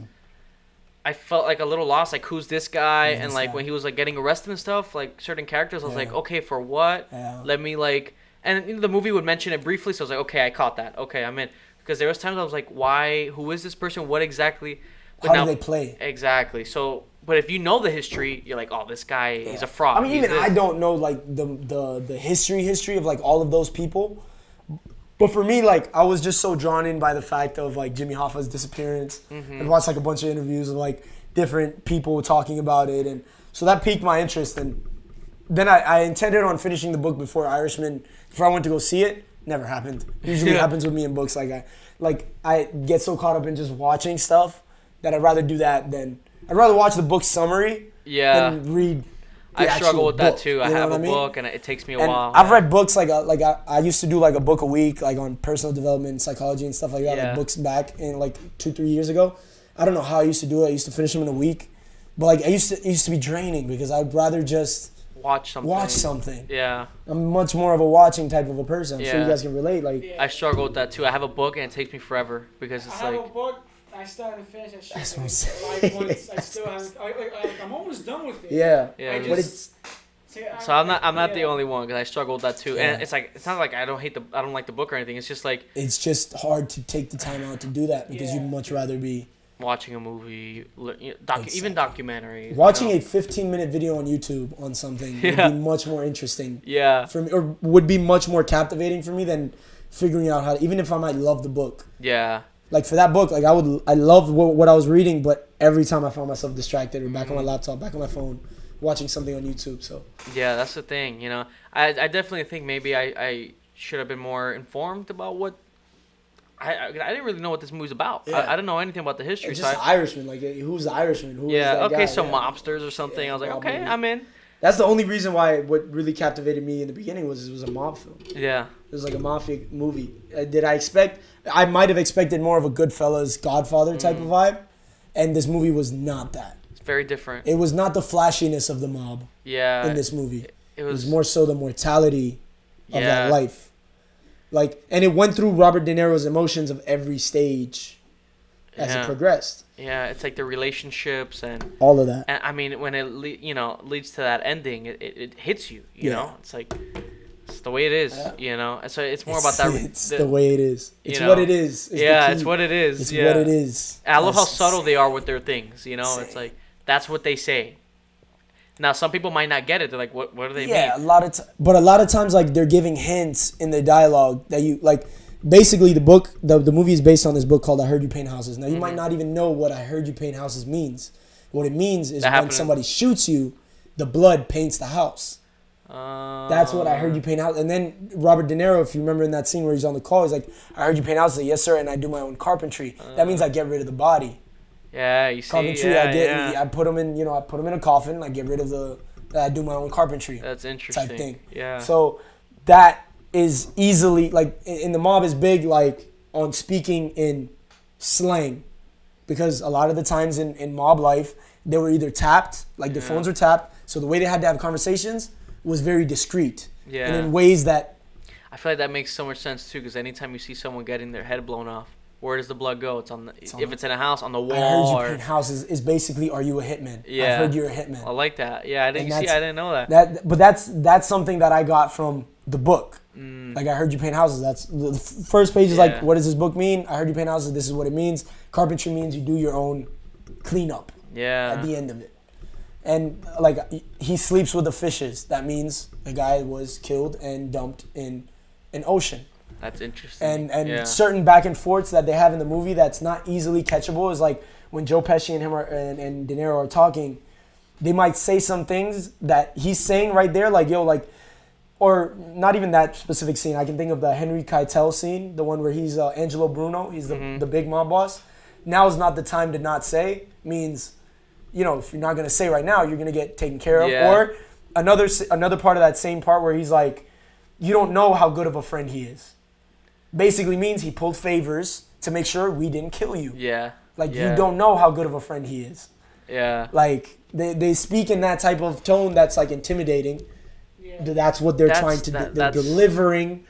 [SPEAKER 1] I felt like a little lost, like who's this guy, and like when he was like getting arrested and stuff, like certain characters, I was like, okay, for what? Yeah. Let me like, and the movie would mention it briefly, so I was like, okay, I caught that, okay, I'm in, because there was times I was like, why? Who is this person? What exactly?
[SPEAKER 3] But how do they play?
[SPEAKER 1] Exactly. So, but if you know the history, you're like, oh, this guy, he's a fraud.
[SPEAKER 3] I mean, even I don't know like the history of like all of those people. But for me, like, I was just so drawn in by the fact of, like, Jimmy Hoffa's disappearance. Mm-hmm. I watched, like, a bunch of interviews of, like, different people talking about it. And so that piqued my interest. And then I intended on finishing the book before Irishman. Before I went to go see it, never happened. Usually it happens with me in books. Like, I get so caught up in just watching stuff that I'd rather do that than... I'd rather watch the book summary than read...
[SPEAKER 1] I struggle with that too. I have a book, and it takes me a while.
[SPEAKER 3] I've read books I used to do like a book a week, like on personal development, psychology, and stuff like that. Like books back in like 2-3 years ago. I don't know how I used to do it. I used to finish them in a week, but like it used to be draining because I'd rather just
[SPEAKER 1] watch something. Yeah.
[SPEAKER 3] I'm much more of a watching type of a person. I'm sure you guys can relate. Like
[SPEAKER 1] I struggle with that too. I have a book, and it takes me forever because it's
[SPEAKER 2] I have a book. I still haven't finished that shit. That's what I'm saying. I still haven't. I'm almost done with it.
[SPEAKER 1] Yeah. But it's. So I'm not the only one because I struggle with that too. Yeah. And it's not like I don't like the book or anything. It's just like
[SPEAKER 3] it's just hard to take the time out to do that because you'd much rather be
[SPEAKER 1] watching a movie, even documentaries.
[SPEAKER 3] Watching a 15-minute video on YouTube on something would be much more interesting.
[SPEAKER 1] Yeah.
[SPEAKER 3] For me, or would be much more captivating for me than figuring out how to, even if I might love the book.
[SPEAKER 1] Yeah.
[SPEAKER 3] Like for that book, like I loved what I was reading, but every time I found myself distracted or back on my laptop, back on my phone, watching something on YouTube. So
[SPEAKER 1] yeah, that's the thing. I definitely think maybe I should have been more informed about what. I didn't really know what this movie's about. Yeah. I didn't know anything about the history.
[SPEAKER 3] It's just the Irishman. Like, who's the Irishman? Who is that
[SPEAKER 1] okay,
[SPEAKER 3] guy?
[SPEAKER 1] so mobsters or something. Yeah, I was like, okay, movie. I'm in.
[SPEAKER 3] That's the only reason why what really captivated me in the beginning was it was a mob film.
[SPEAKER 1] Yeah.
[SPEAKER 3] It was like a mafia movie. Did I expect... I might have expected more of a Goodfellas, Godfather type of vibe. And this movie was not that.
[SPEAKER 1] It's very different.
[SPEAKER 3] It was not the flashiness of the mob in this movie. It was more so the mortality of that life. Like, and it went through Robert De Niro's emotions of every stage as it progressed.
[SPEAKER 1] Yeah, it's like the relationships and
[SPEAKER 3] all of that.
[SPEAKER 1] And I mean, when it leads to that ending, it hits you. You know, it's like it's the way it is. So it's more about that.
[SPEAKER 3] It's the way it is. It's what it is.
[SPEAKER 1] It's what it is.
[SPEAKER 3] It's what it is.
[SPEAKER 1] And I love how subtle they are with their things. It's like that's what they say. Now, some people might not get it. They're like, what do they mean?
[SPEAKER 3] Yeah, but a lot of times, like, they're giving hints in their dialogue that you, like, basically the book, the movie is based on this book called I Heard You Paint Houses. Now, you might not even know what I Heard You Paint Houses means. What it means is when somebody shoots you, the blood paints the house. That's what I Heard You Paint Houses. And then Robert De Niro, if you remember in that scene where he's on the call, he's like, I heard you paint houses. Yes, sir, and I do my own carpentry. That means I get rid of the body.
[SPEAKER 1] Yeah, you see.
[SPEAKER 3] Carpentry, I put them in, I put them in a coffin. I get rid of I do my own carpentry.
[SPEAKER 1] That's interesting.
[SPEAKER 3] Type thing.
[SPEAKER 1] Yeah.
[SPEAKER 3] So that is easily, like, in the mob is big, like, on speaking in slang. Because a lot of the times in mob life, they were either tapped, like their phones were tapped. So the way they had to have conversations was very discreet.
[SPEAKER 1] Yeah.
[SPEAKER 3] And in ways that...
[SPEAKER 1] I feel like that makes so much sense, too, because anytime you see someone getting their head blown off, where does the blood go? It's in a house, on the wall.
[SPEAKER 3] I heard you paint houses is basically, are you a hitman?
[SPEAKER 1] Yeah.
[SPEAKER 3] I heard you're a hitman.
[SPEAKER 1] I like that. Yeah, I didn't know that.
[SPEAKER 3] But that's something that I got from the book. Like, I heard you paint houses. That's the first page is like, what does this book mean? I heard you paint houses. This is what it means. Carpentry means you do your own cleanup.
[SPEAKER 1] Yeah.
[SPEAKER 3] At the end of it. And, like, he sleeps with the fishes. That means the guy was killed and dumped in an ocean.
[SPEAKER 1] That's interesting.
[SPEAKER 3] And certain back and forths that they have in the movie that's not easily catchable is like when Joe Pesci and him and De Niro are talking, they might say some things that he's saying right there, like, yo, like, or not even that specific scene. I can think of the Henry Keitel scene, the one where he's Angelo Bruno, he's the big mob boss. Now is not the time to not say, means, if you're not going to say right now, you're going to get taken care of. Yeah. Or another part of that same part where he's like, you don't know how good of a friend he is. Basically means he pulled favors to make sure we didn't kill you.
[SPEAKER 1] Yeah.
[SPEAKER 3] Like, you don't know how good of a friend he is.
[SPEAKER 1] Yeah.
[SPEAKER 3] Like, they speak in that type of tone that's, like, intimidating. Yeah. That's what they're trying to do. They're delivering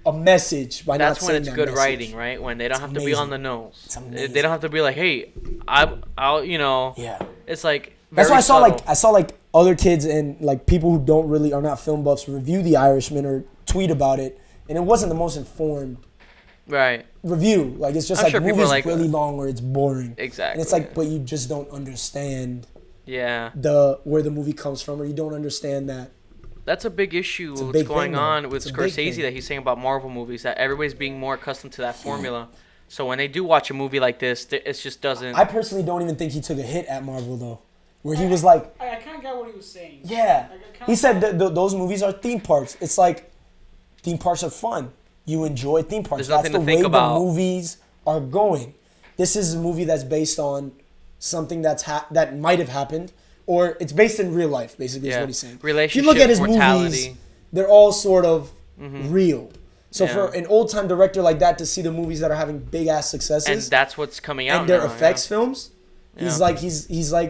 [SPEAKER 3] a message by not saying that. That's when it's good
[SPEAKER 1] writing, right? When they don't have to be on the nose. It's amazing. They don't have to be like, hey, I'll
[SPEAKER 3] Yeah.
[SPEAKER 1] It's like
[SPEAKER 3] that's why I saw other kids and, like, people who are not film buffs review The Irishman or tweet about it, and it wasn't the most informed review. Like, it's just the movie's really long or it's boring.
[SPEAKER 1] Exactly.
[SPEAKER 3] And it's like, but you just don't understand where the movie comes from, or you don't understand that.
[SPEAKER 1] That's a big issue what's going on with Scorsese that he's saying about Marvel movies, that everybody's being more accustomed to that formula. So when they do watch a movie like this, it just doesn't...
[SPEAKER 3] I personally don't even think he took a hit at Marvel, though. Where he was like...
[SPEAKER 2] I kind of got what he was saying.
[SPEAKER 3] Yeah. He said those movies are theme parks. It's like, theme parks are fun. You enjoy theme parks.
[SPEAKER 1] There's nothing to think about.
[SPEAKER 3] That's the way the movies are going. This is a movie that's based on something that might have happened, or it's based in real life, basically, is what he's saying.
[SPEAKER 1] Relationship,
[SPEAKER 3] if you look at his
[SPEAKER 1] mortality.
[SPEAKER 3] movies, they're all sort of real. So for an old-time director like that to see the movies that are having big-ass successes...
[SPEAKER 1] And that's what's coming out
[SPEAKER 3] and their effects films, he's like,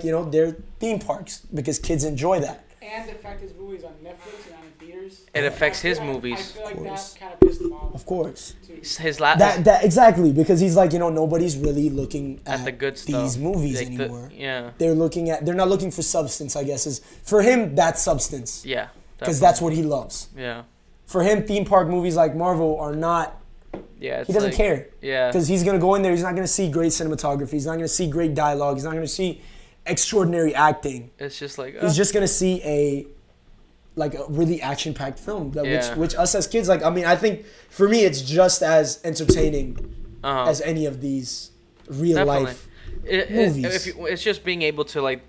[SPEAKER 3] they're theme parks because kids enjoy that.
[SPEAKER 2] And the fact his movies on Netflix and on the theaters...
[SPEAKER 1] It affects his movies.
[SPEAKER 2] I feel like that kind of pissed him off.
[SPEAKER 3] Of course.
[SPEAKER 1] His last...
[SPEAKER 3] That exactly, because he's like, nobody's really looking at
[SPEAKER 1] the good stuff.
[SPEAKER 3] These movies anymore.
[SPEAKER 1] Yeah.
[SPEAKER 3] They're not looking for substance, I guess. For him, that's substance.
[SPEAKER 1] Yeah.
[SPEAKER 3] Because that's what he loves.
[SPEAKER 1] Yeah.
[SPEAKER 3] For him, theme park movies like Marvel are not...
[SPEAKER 1] Yeah,
[SPEAKER 3] he doesn't care.
[SPEAKER 1] Yeah.
[SPEAKER 3] Because he's going to go in there, he's not going to see great cinematography, he's not going to see great dialogue, he's not going to see extraordinary acting.
[SPEAKER 1] It's just like...
[SPEAKER 3] He's just going to see a really action-packed film, which us as kids, I think, for me, it's just as entertaining as any of these real-life movies.
[SPEAKER 1] It's just being able to,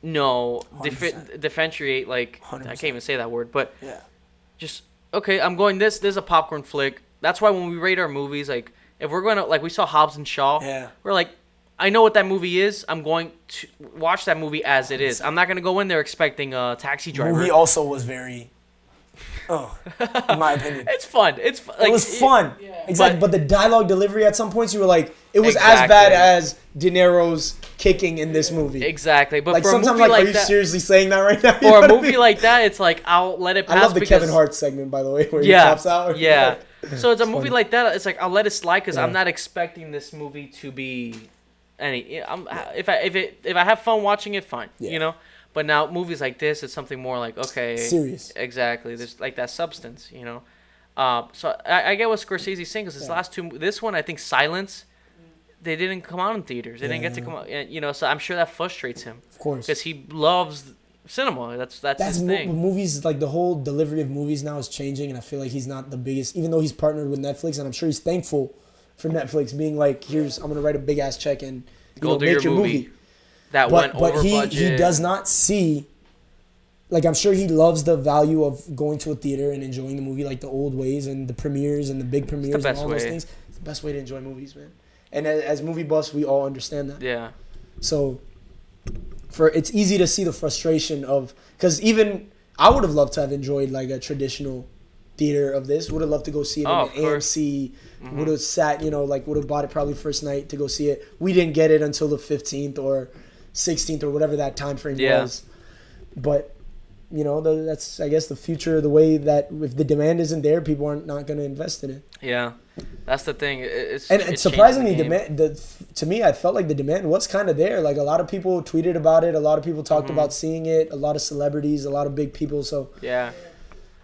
[SPEAKER 1] No, differentiate, like, 100%. I can't even say that word, but just, okay, I'm going this is a popcorn flick. That's why when we rate our movies, like, if we're going to, like, we saw Hobbs and Shaw, we're like, I know what that movie is. I'm going to watch that movie as it is. I'm not going to go in there expecting a Taxi Driver.
[SPEAKER 3] The movie also was very... in my opinion.
[SPEAKER 1] It's fun. Like,
[SPEAKER 3] it was fun. Exactly. But the dialogue delivery at some points, you were like, it was as bad as De Niro's kicking in this movie.
[SPEAKER 1] Exactly. But
[SPEAKER 3] like,
[SPEAKER 1] for
[SPEAKER 3] sometimes,
[SPEAKER 1] a movie like
[SPEAKER 3] are you seriously saying that right now?
[SPEAKER 1] For a movie like that, it's like, I'll let it pass.
[SPEAKER 3] I love the Kevin Hart segment, by the way, where he pops out.
[SPEAKER 1] Yeah. So it's a movie like that. It's like, I'll let it slide because I'm not expecting this movie to be any. If I have fun watching it, fine. You know. But now movies like this, it's something more like, okay,
[SPEAKER 3] serious.
[SPEAKER 1] Exactly. There's like that substance, you know. So I get what Scorsese's saying because his last two, this one I think Silence, they didn't come out in theaters. They didn't get to come out, you know. So I'm sure that frustrates him.
[SPEAKER 3] Of course.
[SPEAKER 1] Because he loves cinema. That's his thing.
[SPEAKER 3] Movies, like the whole delivery of movies now is changing, and I feel like he's not the biggest, even though he's partnered with Netflix, and I'm sure he's thankful for Netflix being like, I'm gonna write a big ass check and make your movie.
[SPEAKER 1] That went over
[SPEAKER 3] budget. He does not see, like, I'm sure he loves the value of going to a theater and enjoying the movie like the old ways and the premieres and the big premieres and all those things. It's the best way to enjoy movies, man. And as movie buffs, we all understand that.
[SPEAKER 1] Yeah.
[SPEAKER 3] So, it's easy to see the frustration of, because even I would have loved to have enjoyed like a traditional theater of this. Would have loved to go see it in an AMC. Mm-hmm. Would have sat, like would have bought it probably first night to go see it. We didn't get it until the 15th or 16th or whatever that time frame was. But that's, I guess, the future, the way that if the demand isn't there, people aren't not going to invest in it.
[SPEAKER 1] Yeah, that's the thing. It's
[SPEAKER 3] surprisingly, to me, I felt like the demand was kind of there. Like, a lot of people tweeted about it, a lot of people talked about seeing it, a lot of celebrities, a lot of big people. So
[SPEAKER 1] yeah,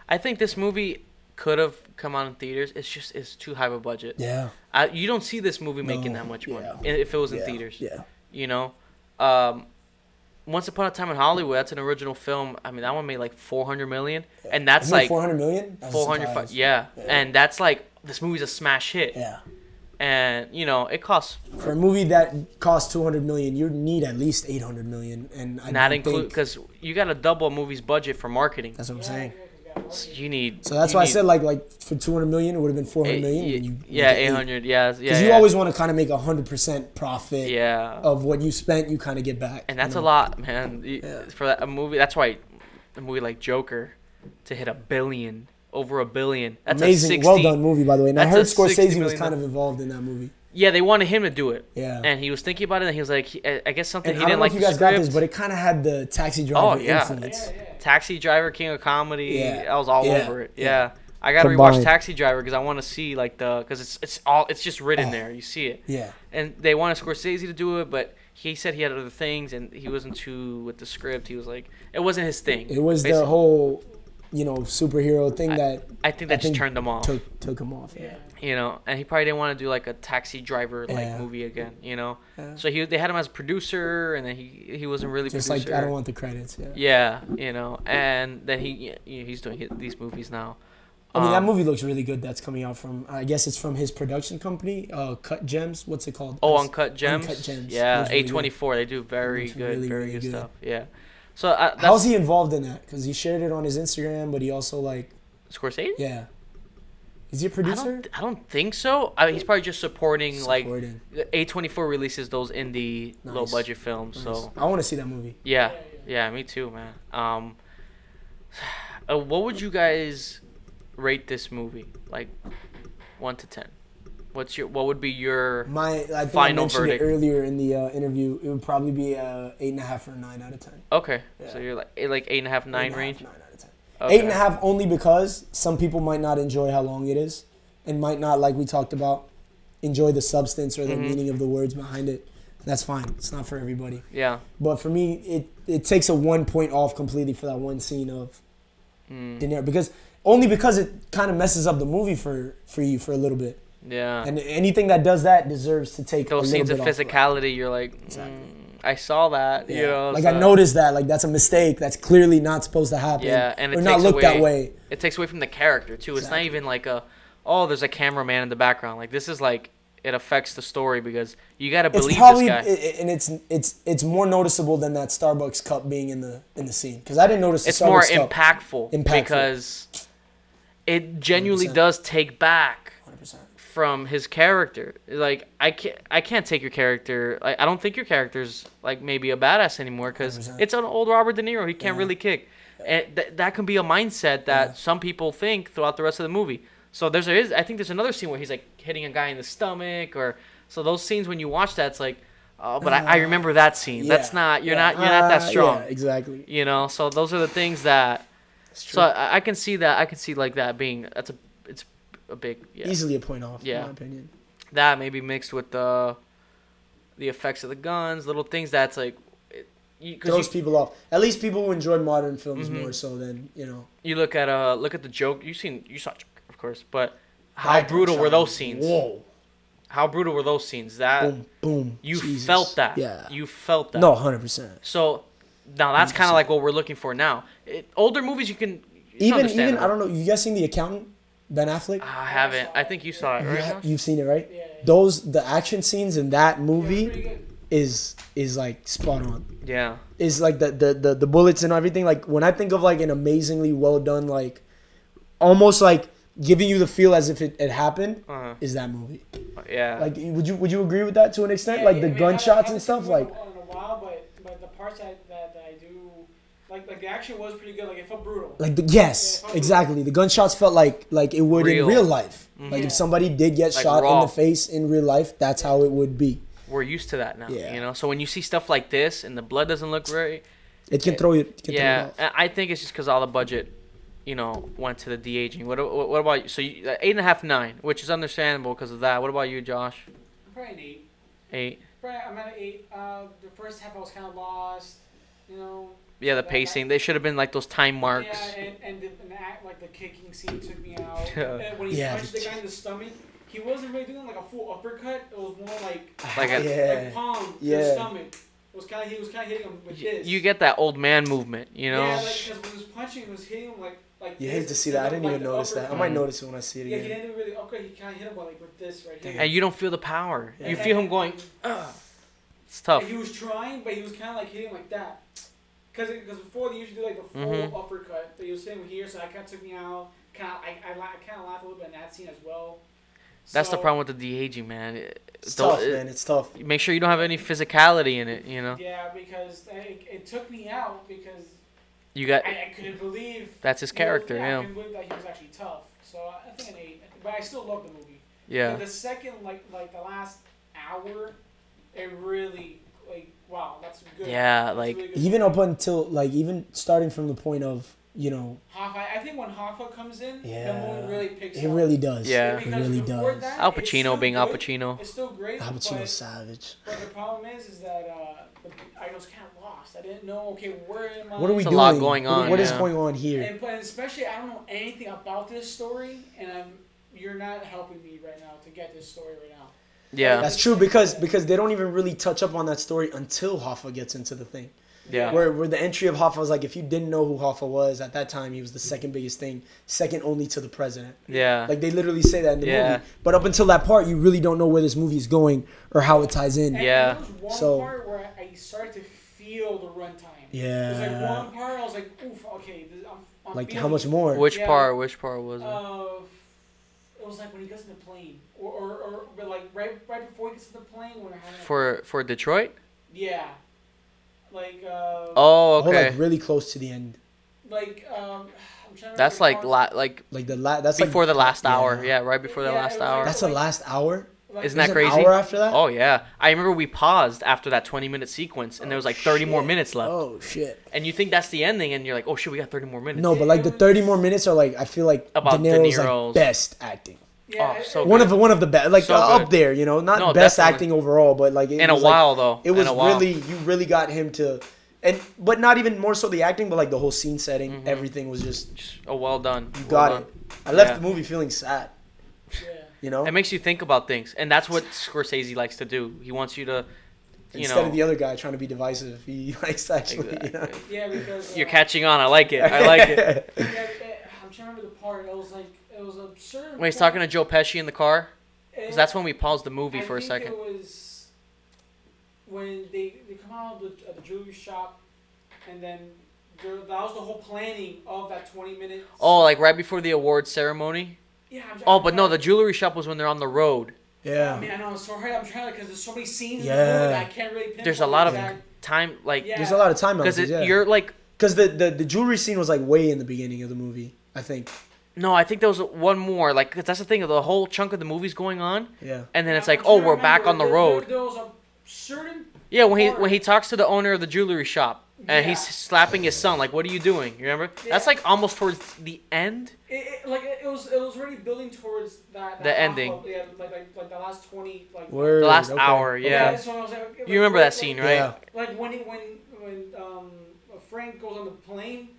[SPEAKER 1] I think this movie could have come out in theaters. It's too high of a budget.
[SPEAKER 3] Yeah,
[SPEAKER 1] you don't see this movie making that much money if it was in theaters.
[SPEAKER 3] Yeah,
[SPEAKER 1] Once Upon a Time in Hollywood, that's an original film. I mean, that one made like $400 million, and that's like
[SPEAKER 3] $400 million.
[SPEAKER 1] 400, and that's like, this movie's a smash hit.
[SPEAKER 3] Yeah,
[SPEAKER 1] and it costs
[SPEAKER 3] for a movie that costs $200 million, you need at least $800 million, and
[SPEAKER 1] not include, because you got to double a movie's budget for marketing.
[SPEAKER 3] That's what I'm saying.
[SPEAKER 1] So you need.
[SPEAKER 3] So that's why I said like for $200 million, it would have been $400 million.
[SPEAKER 1] 800. Yeah.
[SPEAKER 3] Because you always want to kind of make 100% profit.
[SPEAKER 1] Yeah.
[SPEAKER 3] Of what you spent, you kind of get back.
[SPEAKER 1] And that's a lot, man. For a movie, that's why a movie like Joker to hit $1 billion, over $1 billion. That's
[SPEAKER 3] amazing. Well done movie, by the way. And I heard Scorsese was kind of involved in that movie.
[SPEAKER 1] Yeah, they wanted him to do it.
[SPEAKER 3] Yeah.
[SPEAKER 1] And he was thinking about it, and he was like, I guess something
[SPEAKER 3] and
[SPEAKER 1] he didn't like.
[SPEAKER 3] I don't know if you guys got this, but it kind of had the Taxi Driver influence.
[SPEAKER 1] Taxi Driver, King of Comedy. Yeah. I was all over it. Yeah. I gotta rewatch Taxi Driver because I want to see like because it's just written there. You see it.
[SPEAKER 3] Yeah.
[SPEAKER 1] And they wanted Scorsese to do it, but he said he had other things and he wasn't too with the script. He was like, it wasn't his thing.
[SPEAKER 3] It was the whole, superhero thing
[SPEAKER 1] I think that just turned him off.
[SPEAKER 3] Took him off. Yeah.
[SPEAKER 1] And he probably didn't want to do like a Taxi Driver movie again. Yeah. So they had him as a producer, and then he wasn't really
[SPEAKER 3] just
[SPEAKER 1] producer.
[SPEAKER 3] like, I don't want the credits.
[SPEAKER 1] Yeah. And then he's doing these movies now.
[SPEAKER 3] I mean, that movie looks really good. That's coming out from, I guess it's from his production company, Cut Gems. What's it called?
[SPEAKER 1] Oh, Uncut Gems.
[SPEAKER 3] Uncut Gems.
[SPEAKER 1] Yeah, A24. They do very good, very good stuff. Yeah. So
[SPEAKER 3] how's he involved in that? Because he shared it on his Instagram, but he also like
[SPEAKER 1] Scorsese.
[SPEAKER 3] Yeah. Is he a producer?
[SPEAKER 1] I don't think so. He's probably just supporting. Like A24 releases those indie low budget films. Nice. So
[SPEAKER 3] I want to see that movie.
[SPEAKER 1] Yeah, me too, man. What would you guys rate this movie? Like 1 to 10. What would be your
[SPEAKER 3] I think
[SPEAKER 1] final
[SPEAKER 3] I mentioned
[SPEAKER 1] verdict?
[SPEAKER 3] It earlier in the interview. It would probably be 8.5 or 9 out of 10.
[SPEAKER 1] Okay, so you're like 8.5, 9 range.
[SPEAKER 3] 9 out of 10.
[SPEAKER 1] Okay.
[SPEAKER 3] 8.5 only because some people might not enjoy how long it is, and might not, like we talked about, enjoy the substance or the meaning of the words behind it. That's fine. It's not for everybody.
[SPEAKER 1] Yeah.
[SPEAKER 3] But for me, it takes a 1 point off completely for that one scene of De Niro, because it kind of messes up the movie for you for a little bit.
[SPEAKER 1] Yeah.
[SPEAKER 3] And anything that does that deserves to take
[SPEAKER 1] those
[SPEAKER 3] a little
[SPEAKER 1] scenes of physicality. You're like, I saw that.
[SPEAKER 3] Yeah. Like, I noticed that. Like, that's a mistake. That's clearly not supposed to happen.
[SPEAKER 1] Yeah, and it
[SPEAKER 3] or
[SPEAKER 1] takes
[SPEAKER 3] not look
[SPEAKER 1] away,
[SPEAKER 3] that way.
[SPEAKER 1] It takes away from the character too. It's not even like there's a cameraman in the background. Like, this is like it affects the story because you got to believe this guy.
[SPEAKER 3] And it's more noticeable than that Starbucks cup being in the scene, because I didn't notice the Starbucks
[SPEAKER 1] cup. It's more impactful because it genuinely 100%. Does take back 100%. From his character. Like I can't take your character. Like I don't think your character's like maybe a badass anymore because it's an old Robert De Niro. He can't really kick, and that can be a mindset that some people think throughout the rest of the movie. So I think there's another scene where he's like hitting a guy in the stomach, so those scenes when you watch that, it's like, oh, but I remember that scene. Yeah, that's not you're not that strong.
[SPEAKER 3] Yeah, exactly.
[SPEAKER 1] You know, so those are the things that. So I can see that. I can see like that being it's a big
[SPEAKER 3] easily a point off. Yeah, in my opinion.
[SPEAKER 1] That maybe mixed with the effects of the guns, little things that's like.
[SPEAKER 3] Throws people off. At least people who enjoy modern films more so than
[SPEAKER 1] You look at the joke. You saw Joker, of course, but how brutal were those scenes?
[SPEAKER 3] Whoa.
[SPEAKER 1] How brutal were those scenes? That
[SPEAKER 3] boom, boom.
[SPEAKER 1] You
[SPEAKER 3] Jesus.
[SPEAKER 1] Felt that.
[SPEAKER 3] Yeah.
[SPEAKER 1] You felt that.
[SPEAKER 3] No, 100%.
[SPEAKER 1] So now that's kind of like what we're looking for now. Older movies, you can
[SPEAKER 3] even I don't know. You guys seen The Accountant? Ben Affleck?
[SPEAKER 1] I haven't. I think you saw it, right?
[SPEAKER 3] You've seen it, right? Yeah. The action scenes in that movie is like spot on.
[SPEAKER 1] Yeah.
[SPEAKER 3] Is like the bullets and everything. Like when I think of like an amazingly well done, like almost like giving you the feel as if it happened, is that movie.
[SPEAKER 1] Yeah.
[SPEAKER 3] Like would you agree with that to an extent? Like the gunshots and stuff, like.
[SPEAKER 2] In a while, but the parts that I do. Like the action was pretty good. Like it felt brutal.
[SPEAKER 3] Like exactly. Brutal. The gunshots felt like it would in real life. Mm-hmm. Like if somebody did get shot raw. In the face in real life, that's how it would be.
[SPEAKER 1] We're used to that now. Yeah. So when you see stuff like this and the blood doesn't look very,
[SPEAKER 3] it can throw you. Throw you off.
[SPEAKER 1] I think it's just because all the budget, went to the de-aging. What about you? So 8.5, 9, which is understandable because of that. What about you, Josh?
[SPEAKER 2] I'm probably an 8.
[SPEAKER 1] 8.
[SPEAKER 2] I'm at an 8. The first half I was kind of lost.
[SPEAKER 1] Yeah, the pacing. They should have been like those time marks.
[SPEAKER 2] Yeah, and the act, like the kicking scene took me out. When he punched the guy in the stomach, he wasn't really doing like a full uppercut. It was more like palm to the stomach. It was kind of he was hitting him with this.
[SPEAKER 1] You get that old man movement,
[SPEAKER 2] Yeah, like because when he was punching, he was hitting him like.
[SPEAKER 3] You hate to see that. I didn't even notice that. I might notice it when I see it again.
[SPEAKER 2] Yeah, he didn't really upgrade. He kind of hit him with this right here.
[SPEAKER 1] And you don't feel the power. Yeah. You feel him going. It's tough.
[SPEAKER 2] And he was trying, but he was kind of like hitting like that. Because before they usually do like the full uppercut, but he was sitting here, so that kind of took me out. I kind of laughed a little bit in that scene as well.
[SPEAKER 1] That's the problem with the de-aging, man.
[SPEAKER 3] It's tough, man. It's tough.
[SPEAKER 1] Make sure you don't have any physicality in it,
[SPEAKER 2] Yeah, because it took me out because I couldn't believe
[SPEAKER 1] that's his character.
[SPEAKER 2] I couldn't believe that he was actually tough. So I think an 8, but I still love the movie.
[SPEAKER 1] Yeah.
[SPEAKER 2] But the second, like the last hour, it really. Wow, that's good.
[SPEAKER 1] Yeah,
[SPEAKER 2] really good
[SPEAKER 3] even up until even starting from the point of
[SPEAKER 2] Hoffa. I think when Hoffa comes in, the movie really picks up.
[SPEAKER 3] It really does.
[SPEAKER 1] Yeah,
[SPEAKER 3] it really does.
[SPEAKER 2] That,
[SPEAKER 1] Al Pacino being Al Pacino.
[SPEAKER 2] It's still great.
[SPEAKER 3] Al Pacino's savage.
[SPEAKER 2] But the problem is that I was kind of lost. I didn't know. Okay, where am I?
[SPEAKER 3] What are we doing?
[SPEAKER 1] A lot going on.
[SPEAKER 3] What is going on here?
[SPEAKER 2] But especially, I don't know anything about this story, and you're not helping me right now to get this story right now.
[SPEAKER 1] Yeah,
[SPEAKER 3] that's true because they don't even really touch up on that story until Hoffa gets into the thing.
[SPEAKER 1] Yeah,
[SPEAKER 3] where the entry of Hoffa was like, if you didn't know who Hoffa was at that time, he was the second biggest thing, second only to the president.
[SPEAKER 1] Yeah,
[SPEAKER 3] like they literally say that in the movie. But up until that part, you really don't know where this movie is going or how it ties in.
[SPEAKER 2] And there was one part where I started to feel the runtime.
[SPEAKER 3] Yeah,
[SPEAKER 2] it was like one part I was like, oof, okay, I'm
[SPEAKER 3] like how much more?
[SPEAKER 1] Which part was it?
[SPEAKER 2] It was like when he gets in the plane, or like right before he gets in the plane when
[SPEAKER 1] for Detroit.
[SPEAKER 2] Yeah, like.
[SPEAKER 1] Oh, okay.
[SPEAKER 3] Like really close to the end.
[SPEAKER 2] Like I'm trying to.
[SPEAKER 1] That's like
[SPEAKER 3] that's
[SPEAKER 1] before
[SPEAKER 3] like,
[SPEAKER 1] the last hour. Yeah, right before the last hour.
[SPEAKER 3] That's the last hour.
[SPEAKER 1] Isn't that crazy?
[SPEAKER 3] An hour after that?
[SPEAKER 1] Oh yeah, I remember we paused after that 20-minute sequence, and there was like 30 more minutes left.
[SPEAKER 3] Oh shit!
[SPEAKER 1] And you think that's the ending, and you're like, oh shit, we got 30 more minutes.
[SPEAKER 3] No, but like the 30 more minutes are like I feel like
[SPEAKER 1] about
[SPEAKER 3] De Niro's like best acting.
[SPEAKER 2] Yeah,
[SPEAKER 1] so
[SPEAKER 3] one of the best, like
[SPEAKER 1] so
[SPEAKER 3] up there, not best acting overall, but like
[SPEAKER 1] in a while though.
[SPEAKER 3] It was really you really got him to, but not even more so the acting, but like the whole scene setting, everything was just
[SPEAKER 1] well done.
[SPEAKER 3] You got it. I left the movie feeling sad.
[SPEAKER 2] Yeah.
[SPEAKER 1] It makes you think about things, and that's what Scorsese likes to do. He wants you to,
[SPEAKER 3] instead of the other guy trying to be divisive, he likes actually.
[SPEAKER 1] Exactly.
[SPEAKER 2] Yeah, because
[SPEAKER 1] you're catching on. I like it. I like it.
[SPEAKER 2] I'm trying to remember the part. It was absurd.
[SPEAKER 1] When he's talking to Joe Pesci in the car. Because that's when we paused the movie for a second.
[SPEAKER 2] It was when they come out of the jewelry shop, and then that was the whole planning of that 20 minutes.
[SPEAKER 1] Oh, like right before the award ceremony?
[SPEAKER 2] Yeah.
[SPEAKER 1] But no, the jewelry shop was when they're on the road.
[SPEAKER 3] Yeah.
[SPEAKER 2] I mean, I know, I'm sorry, I'm trying to, because there's so many scenes in the movie that I can't really pinpoint.
[SPEAKER 1] There's a lot of time, like...
[SPEAKER 3] Yeah. There's a lot of time
[SPEAKER 1] because you're like...
[SPEAKER 3] Because the jewelry scene was like way in the beginning of the movie, I think.
[SPEAKER 1] No, I think there was one more. Like, cause that's the thing. The whole chunk of the movie's going on.
[SPEAKER 3] Yeah.
[SPEAKER 1] And then it's like, oh, we're back on the road.
[SPEAKER 2] There was a certain...
[SPEAKER 1] Yeah, when he talks to the owner of the jewelry shop. And he's slapping his son. Like, what are you doing? You remember? Yeah. That's like almost towards the end.
[SPEAKER 2] It was already building towards that
[SPEAKER 1] the ending.
[SPEAKER 2] Yeah, like the last 20... Like,
[SPEAKER 1] the last hour, yeah.
[SPEAKER 2] Okay, so I was like,
[SPEAKER 1] you remember that scene, right?
[SPEAKER 2] Yeah. Like, when Frank goes on the plane,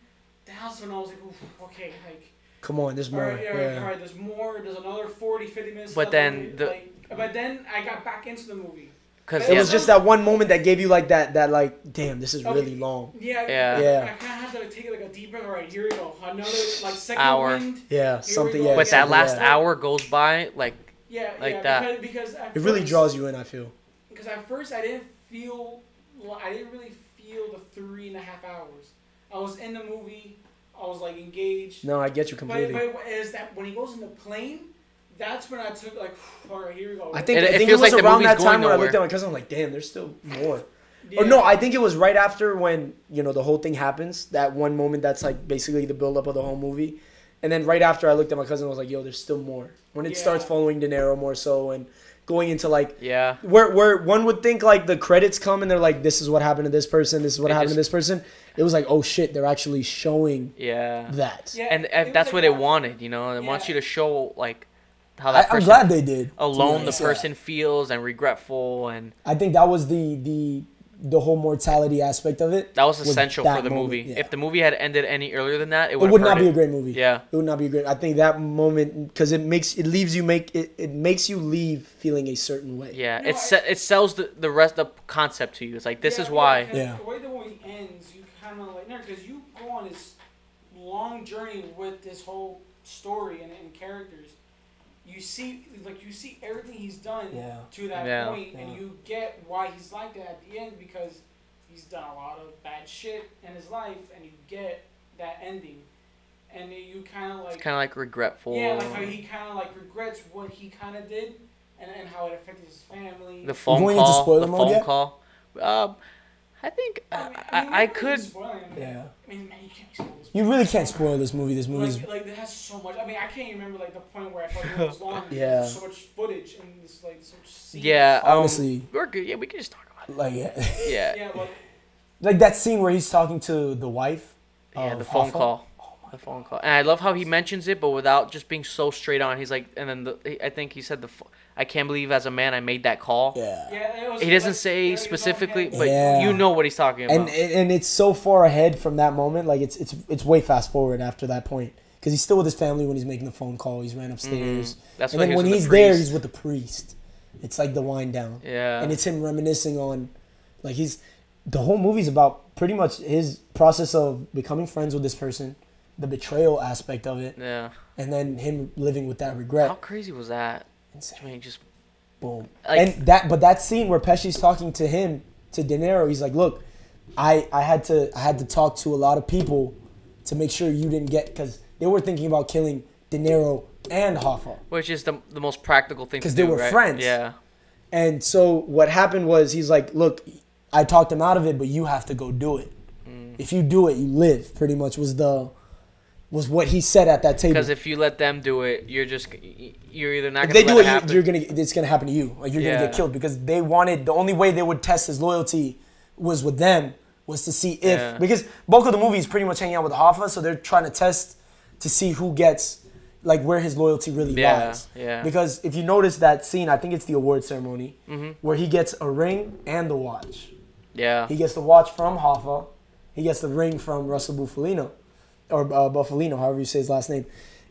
[SPEAKER 2] that's when I was like, okay, like...
[SPEAKER 3] Come on, there's more.
[SPEAKER 2] All right, there's more. There's another 40, 50 minutes.
[SPEAKER 1] But then
[SPEAKER 2] but then I got back into the movie.
[SPEAKER 3] Because it was just that one moment that gave you like that like, damn, this is really long.
[SPEAKER 2] Yeah. I kind of had to take like a deep breath. All right, here we go. Another like second
[SPEAKER 1] hour.
[SPEAKER 2] Wind.
[SPEAKER 3] Yeah, something. Yeah.
[SPEAKER 1] But that last hour goes by like that.
[SPEAKER 2] Because
[SPEAKER 3] it really draws you in. I feel.
[SPEAKER 2] Because at first I didn't really feel the 3.5 hours. I was in the movie. I was like engaged.
[SPEAKER 3] No, I get you completely.
[SPEAKER 2] But is that when he goes in the plane? That's when I took like, all right, here we go.
[SPEAKER 3] I think it was like around that time when I looked at my cousin. I'm like, damn, there's still more. Yeah. Or no, I think it was right after when the whole thing happens. That one moment that's like basically the build up of the whole movie, and then right after I looked at my cousin, I was like, yo, there's still more. When it starts following De Niro more so and going into like where one would think like the credits come and they're like, this is what happened to this person, this is what happened to this person. It was like, oh shit, they're actually showing that.
[SPEAKER 1] Yeah, and that's what it wanted, It wants you to show like how that person
[SPEAKER 3] I'm glad they did.
[SPEAKER 1] Alone the person feels and regretful, and
[SPEAKER 3] I think that was the whole mortality aspect of it.
[SPEAKER 1] That was essential for the movie. Yeah. If the movie had ended any earlier than that, it would
[SPEAKER 3] not be a great movie.
[SPEAKER 1] Yeah,
[SPEAKER 3] it would not be a great. I think that moment because it makes you leave feeling a certain way.
[SPEAKER 1] Yeah, it sells the rest of the concept to you. It's like this is why.
[SPEAKER 2] The way the movie ends, you kind of like because you go on this long journey with this whole story and characters. You see everything he's done to that point, and you get why he's like that at the end because he's done a lot of bad shit in his life, and you get that ending, and you kind of like
[SPEAKER 1] it's kind of like regretful.
[SPEAKER 2] Yeah, like how he kind of like regrets what he kind of did, and how it affected his family.
[SPEAKER 1] The phone call. I think I could.
[SPEAKER 3] Yeah.
[SPEAKER 2] I mean, man, you can't spoil this.
[SPEAKER 3] You really can't spoil this movie. This movie's
[SPEAKER 2] like it has so much. I mean, I can't even remember like the point where I thought it was long.
[SPEAKER 3] Yeah.
[SPEAKER 2] There's so much footage and this like so much scenes.
[SPEAKER 1] Yeah.
[SPEAKER 3] Honestly,
[SPEAKER 1] we're good. Yeah, we can just talk about it.
[SPEAKER 3] Like
[SPEAKER 2] Yeah,
[SPEAKER 3] like that scene where he's talking to the wife.
[SPEAKER 1] Yeah, the phone call. The phone call, and I love how he mentions it, but without just being so straight on. He's like, and then I think he said I can't believe as a man I made that call.
[SPEAKER 2] Yeah.
[SPEAKER 1] He doesn't say specifically, but you know what he's talking about.
[SPEAKER 3] And it's so far ahead from that moment. Like it's way fast forward after that point because he's still with his family when he's making the phone call. He's ran upstairs.
[SPEAKER 1] That's
[SPEAKER 3] and then when he's there, he's with the priest. It's like the wind down.
[SPEAKER 1] Yeah.
[SPEAKER 3] And it's him reminiscing on, like the whole movie's about pretty much his process of becoming friends with this person. The betrayal aspect of it.
[SPEAKER 1] Yeah.
[SPEAKER 3] And then him living with that regret.
[SPEAKER 1] How crazy was that?
[SPEAKER 3] Insane.
[SPEAKER 1] I mean, just
[SPEAKER 3] boom. And that scene where Pesci's talking to him, to De Niro, he's like, look, I had to talk to a lot of people to make sure you didn't get, because they were thinking about killing De Niro and Hoffa.
[SPEAKER 1] Which is the most practical thing to do,
[SPEAKER 3] because they were friends.
[SPEAKER 1] Yeah. And
[SPEAKER 3] so what happened was he's like, look, I talked him out of it, but you have to go do it. If you do it, you live, pretty much was what he said at that table.
[SPEAKER 1] Because if you let them do it, you're either not going to let it happen.
[SPEAKER 3] If they do it, it's going to happen to you. Like, you're going to get killed. Because the only way they would test his loyalty was with them, was to see if, because bulk of the movie is pretty much hanging out with Hoffa, so they're trying to test to see who gets, like, where his loyalty really lies.
[SPEAKER 1] Yeah.
[SPEAKER 3] Because if you notice that scene, I think it's the award ceremony, where he gets a ring and the watch.
[SPEAKER 1] Yeah.
[SPEAKER 3] He gets the watch from Hoffa. He gets the ring from Russell Bufalino. Or Buffalino, however you say his last name.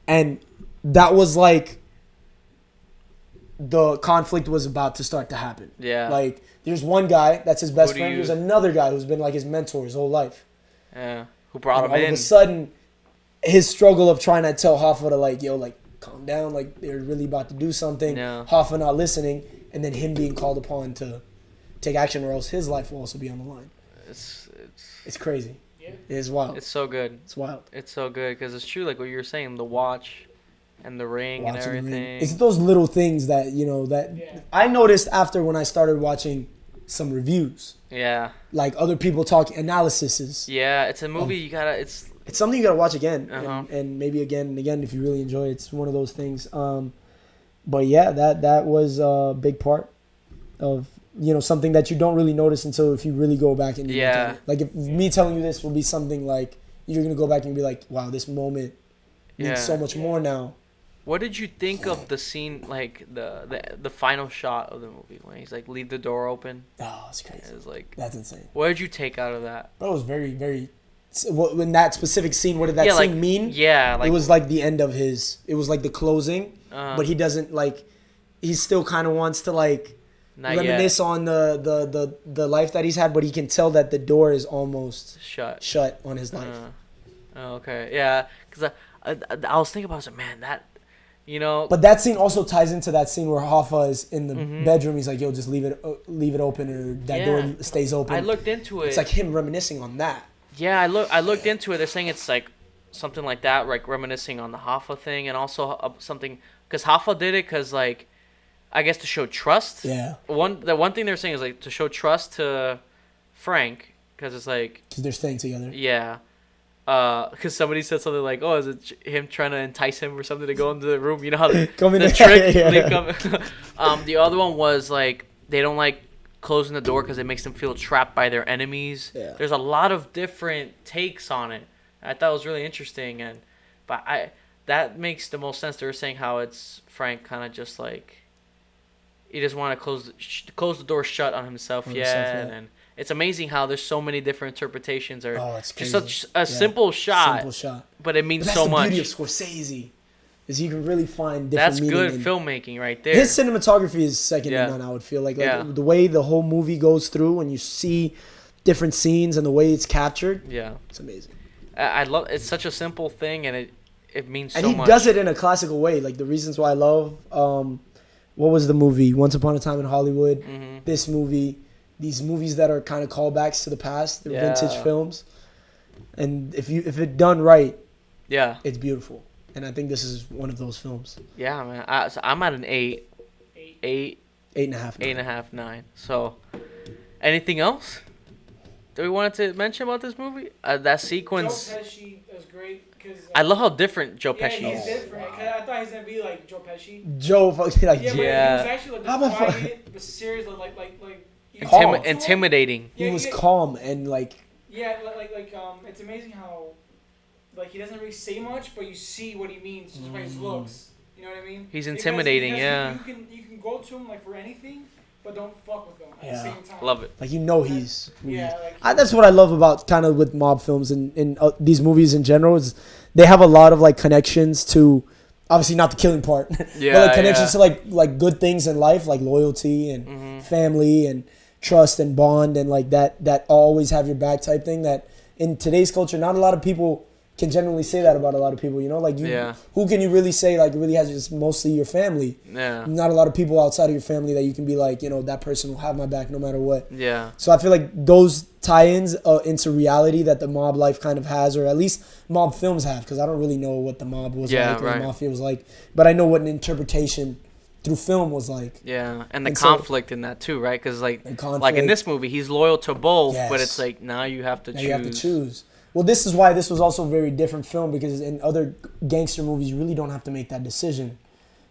[SPEAKER 3] And that was like the conflict was about to start to happen.
[SPEAKER 1] Yeah.
[SPEAKER 3] Like, there's one guy that's his best friend. There's another guy who's been like his mentor his whole life.
[SPEAKER 1] Yeah. Who brought him
[SPEAKER 3] all
[SPEAKER 1] in.
[SPEAKER 3] All of a sudden, his struggle of trying to tell Hoffa to like, yo, like, calm down, like they're really about to do something.
[SPEAKER 1] Yeah.
[SPEAKER 3] Hoffa not listening, and then him being called upon to take action, or else his life will also be on the line. It's crazy. Yeah. It's wild.
[SPEAKER 1] It's so good.
[SPEAKER 3] It's wild.
[SPEAKER 1] It's so good because it's true, like what you were saying, the watch and the ring and everything.
[SPEAKER 3] It's those little things that, you know, that I noticed after when I started watching some reviews.
[SPEAKER 1] Yeah.
[SPEAKER 3] Like other people talk analyses.
[SPEAKER 1] Yeah, it's a movie you gotta. It's
[SPEAKER 3] something you gotta watch again,
[SPEAKER 1] Uh-huh.
[SPEAKER 3] and maybe again and again if you really enjoy it. It's one of those things. But yeah, that was a big part of, you know, something that you don't really notice until if you really go back and like if me telling you this will be something like you're gonna go back and be like, wow, this moment means so much more now.
[SPEAKER 1] What did you think of the scene, like the final shot of the movie when he's like leave the door open?
[SPEAKER 3] Oh, it's crazy.
[SPEAKER 1] It was like,
[SPEAKER 3] that's insane.
[SPEAKER 1] What did you take out of that?
[SPEAKER 3] That was very, very. In that specific scene, what did that scene mean?
[SPEAKER 1] Yeah, like,
[SPEAKER 3] it was like the end of his. It was like the closing, but he doesn't like. He still kind of wants to like reminisce on the life that he's had, but he can tell that the door is almost shut on his life.
[SPEAKER 1] Okay, yeah, because I was thinking about it, I was like, man, that, you know.
[SPEAKER 3] But that scene also ties into that scene where Hoffa is in the bedroom. He's like, yo, just leave it open, or that door stays open.
[SPEAKER 1] I looked into it.
[SPEAKER 3] It's like him reminiscing on that.
[SPEAKER 1] Yeah, I looked into it. They're saying it's like something like that, like reminiscing on the Hoffa thing, and also something because Hoffa did it because like, I guess to show trust.
[SPEAKER 3] Yeah.
[SPEAKER 1] The one thing they're saying is like to show trust to Frank because it's like
[SPEAKER 3] because they're staying together.
[SPEAKER 1] Yeah. Because somebody said something like, "Oh, is it him trying to entice him or something to go into the room?" You know how the trick. The other one was like they don't like closing the door because it makes them feel trapped by their enemies.
[SPEAKER 3] Yeah.
[SPEAKER 1] There's a lot of different takes on it. I thought it was really interesting, but that makes the most sense. They were saying how it's Frank kind of just like he doesn't want to close the door shut on himself yet, and it's amazing how there's so many different interpretations.
[SPEAKER 3] It's
[SPEAKER 1] just such a simple shot, but it means so much.
[SPEAKER 3] That's the beauty of Scorsese, is you can really find different
[SPEAKER 1] That's
[SPEAKER 3] meaning.
[SPEAKER 1] That's good filmmaking right there.
[SPEAKER 3] His cinematography is second to none, I would feel like. The way the whole movie goes through and you see different scenes and the way it's captured. Yeah. It's amazing.
[SPEAKER 1] I love it's such a simple thing and it means so much.
[SPEAKER 3] And he does it in a classical way. Like the reasons why I love what was the movie? Once Upon a Time in Hollywood. Mm-hmm. This movie. These movies that are kind of callbacks to the past, they're vintage films, and if it done right, it's beautiful. And I think this is one of those films.
[SPEAKER 1] Yeah, man. So I'm at an 8.
[SPEAKER 3] 8.5.
[SPEAKER 1] 8.5, 9. So, anything else that we wanted to mention about this movie? That sequence.
[SPEAKER 2] Joe Pesci was great.
[SPEAKER 1] I love how different Joe Pesci is.
[SPEAKER 2] Yeah, he's different. Cause I thought he was gonna be like Joe Pesci.
[SPEAKER 3] But
[SPEAKER 2] he was actually like quiet, but serious, like.
[SPEAKER 1] Intimidating.
[SPEAKER 3] He was calm and like.
[SPEAKER 2] Yeah, it's amazing how, like, he doesn't really say much, but you see what he means just by his looks. You know what I mean?
[SPEAKER 1] He's intimidating,
[SPEAKER 2] because you can go to him like for anything, but don't fuck with him at the same time.
[SPEAKER 1] Love it.
[SPEAKER 3] Like he's. That's what I love about kind of with mob films and these movies in general is they have a lot of like connections to. Obviously not the killing part, but like connections to like good things in life, like loyalty and family and trust and bond and like that always have your back type thing that in today's culture not a lot of people can generally say that about a lot of people, you know, like who can you really say like really has just mostly your family. Not a lot of people outside of your family that you can be like, you know, that person will have my back no matter what. So I feel like those tie-ins into reality that the mob life kind of has, or at least mob films have, because I don't really know what the mob was like or the mafia was like, but I know what an interpretation through film was like.
[SPEAKER 1] And the conflict in that too, right? Because like in this movie, he's loyal to both, but it's like now you have to choose.
[SPEAKER 3] You have to choose. Well, this is why this was also a very different film, because in other gangster movies, you really don't have to make that decision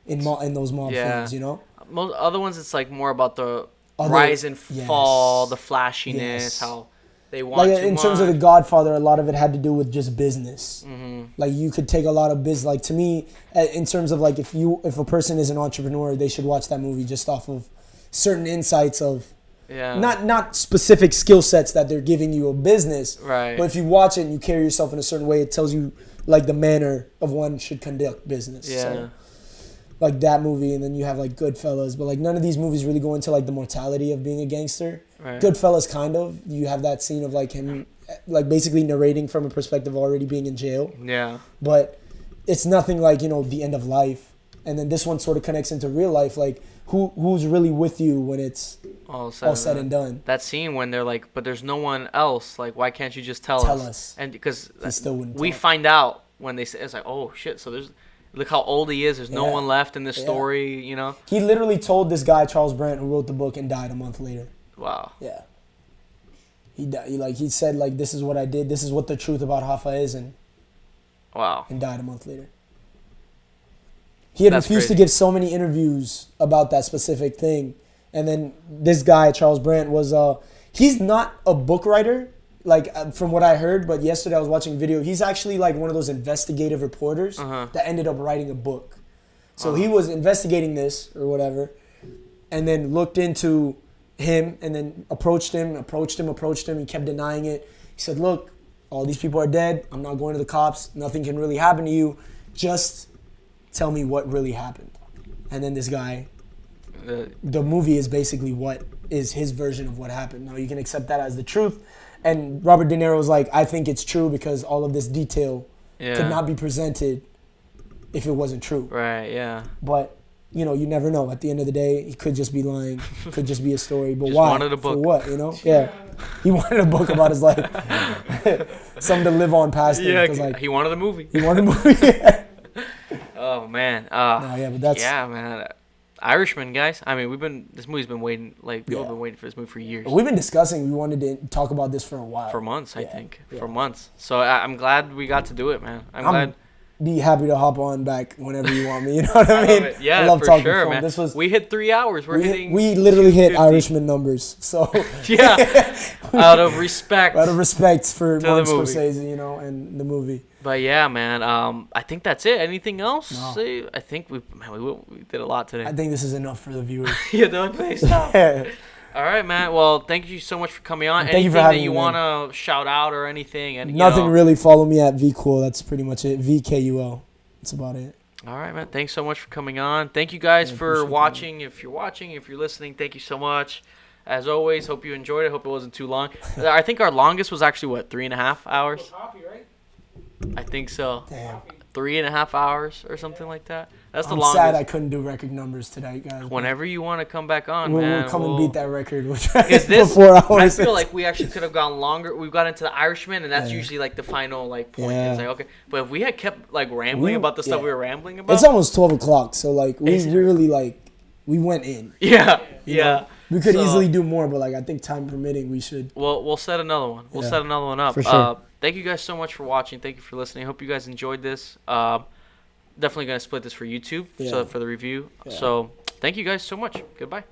[SPEAKER 3] in those mob films, you know?
[SPEAKER 1] Most other ones, it's like more about the rise and fall, the flashiness, how they want
[SPEAKER 3] like in terms of The Godfather, a lot of it had to do with just business. Like you could take a lot of business. Like to me, in terms of like if a person is an entrepreneur, they should watch that movie just off of certain insights of not specific skill sets that they're giving you a business. Right. But if you watch it and you carry yourself in a certain way, it tells you like the manner of one should conduct business. So, like that movie, and then you have like Goodfellas, but like none of these movies really go into like the mortality of being a gangster. Right. Goodfellas kind of. You have that scene of like him like basically narrating from a perspective of already being in jail. But it's nothing like, you know, the end of life. And then this one sort of connects into real life. Like, who's really with you when it's all said and done?
[SPEAKER 1] That scene when they're like, but there's no one else. Like, why can't you just tell us? And because we find out when they say, it's like, oh, shit. So look how old he is. There's no one left in this story, you know?
[SPEAKER 3] He literally told this guy, Charles Brandt, who wrote the book, and died a month later.
[SPEAKER 1] Wow.
[SPEAKER 3] Yeah. He said, like, this is what I did. This is what the truth about Hoffa is. And died a month later. He had refused to give so many interviews about that specific thing. And then this guy, Charles Brandt, was he's not a book writer, like from what I heard, but yesterday I was watching a video. He's actually like one of those investigative reporters that ended up writing a book. So he was investigating this or whatever, and then looked into him and then approached him. He kept denying it. He said, look, all these people are dead. I'm not going to the cops. Nothing can really happen to you. Just tell me what really happened. And then this guy, the movie is basically what is his version of what happened. Now you can accept that as the truth. And Robert De Niro was like, I think it's true because all of this detail could not be presented if it wasn't true.
[SPEAKER 1] Right, yeah.
[SPEAKER 3] But, you know, you never know. At the end of the day, he could just be lying. Could just be a story. But
[SPEAKER 1] just
[SPEAKER 3] why?
[SPEAKER 1] Wanted a book.
[SPEAKER 3] For what, you know? Yeah. He wanted a book about his life. Something to live on past him.
[SPEAKER 1] Yeah, like, he wanted a movie. Oh, man. Man. Irishman, guys. I mean, this movie's been waiting, like, people have been waiting for this movie for years.
[SPEAKER 3] We've been discussing, we wanted to talk about this for a while.
[SPEAKER 1] For months, I think. Yeah. For months. So I'm glad we got to do it, man. I'm glad.
[SPEAKER 3] Be happy to hop on back whenever you want me, you know what I mean?
[SPEAKER 1] Yeah, I love for talking sure, man. We hit 3 hours.
[SPEAKER 3] We literally hit Irishman numbers, so.
[SPEAKER 1] Yeah, out of respect.
[SPEAKER 3] Out of respect for Martin Scorsese, you know, and the movie.
[SPEAKER 1] But yeah, man, I think that's it. Anything else? No. I think we did a lot today.
[SPEAKER 3] I think this is enough for the viewers.
[SPEAKER 1] Yeah, don't play stop. All right, man. Well, thank you so much for coming on. Anything that you want to shout out or anything? And
[SPEAKER 3] nothing really. Follow me at VKul. That's pretty much it. VKUL. That's about it.
[SPEAKER 1] All right, man. Thanks so much for coming on. Thank you guys for watching. If you're watching, if you're listening, thank you so much. As always, hope you enjoyed it. Hope it wasn't too long. I think our longest was actually, 3.5 hours?
[SPEAKER 2] Copy, right?
[SPEAKER 1] I think so.
[SPEAKER 3] Damn.
[SPEAKER 1] 3.5 hours or something like that. That's the
[SPEAKER 3] longest.
[SPEAKER 1] I'm
[SPEAKER 3] sad I couldn't do record numbers today, guys.
[SPEAKER 1] Whenever you want to come back on, man.
[SPEAKER 3] We'll come and beat that record. We'll try for 4 hours.
[SPEAKER 1] I feel like we actually could have gone longer. We got into the Irishman, and that's usually like the final point. Yeah. It's like, okay. But if we had kept like rambling about the stuff we were rambling about.
[SPEAKER 3] It's almost 12 o'clock, so like we really we went in.
[SPEAKER 1] Yeah.
[SPEAKER 3] Yeah. We could easily do more, but like I think time permitting, we should.
[SPEAKER 1] Well, we'll set another one. We'll set another one up.
[SPEAKER 3] For sure.
[SPEAKER 1] Thank you guys so much for watching. Thank you for listening. I hope you guys enjoyed this. Definitely going to split this for YouTube for the review. Yeah. So thank you guys so much. Goodbye.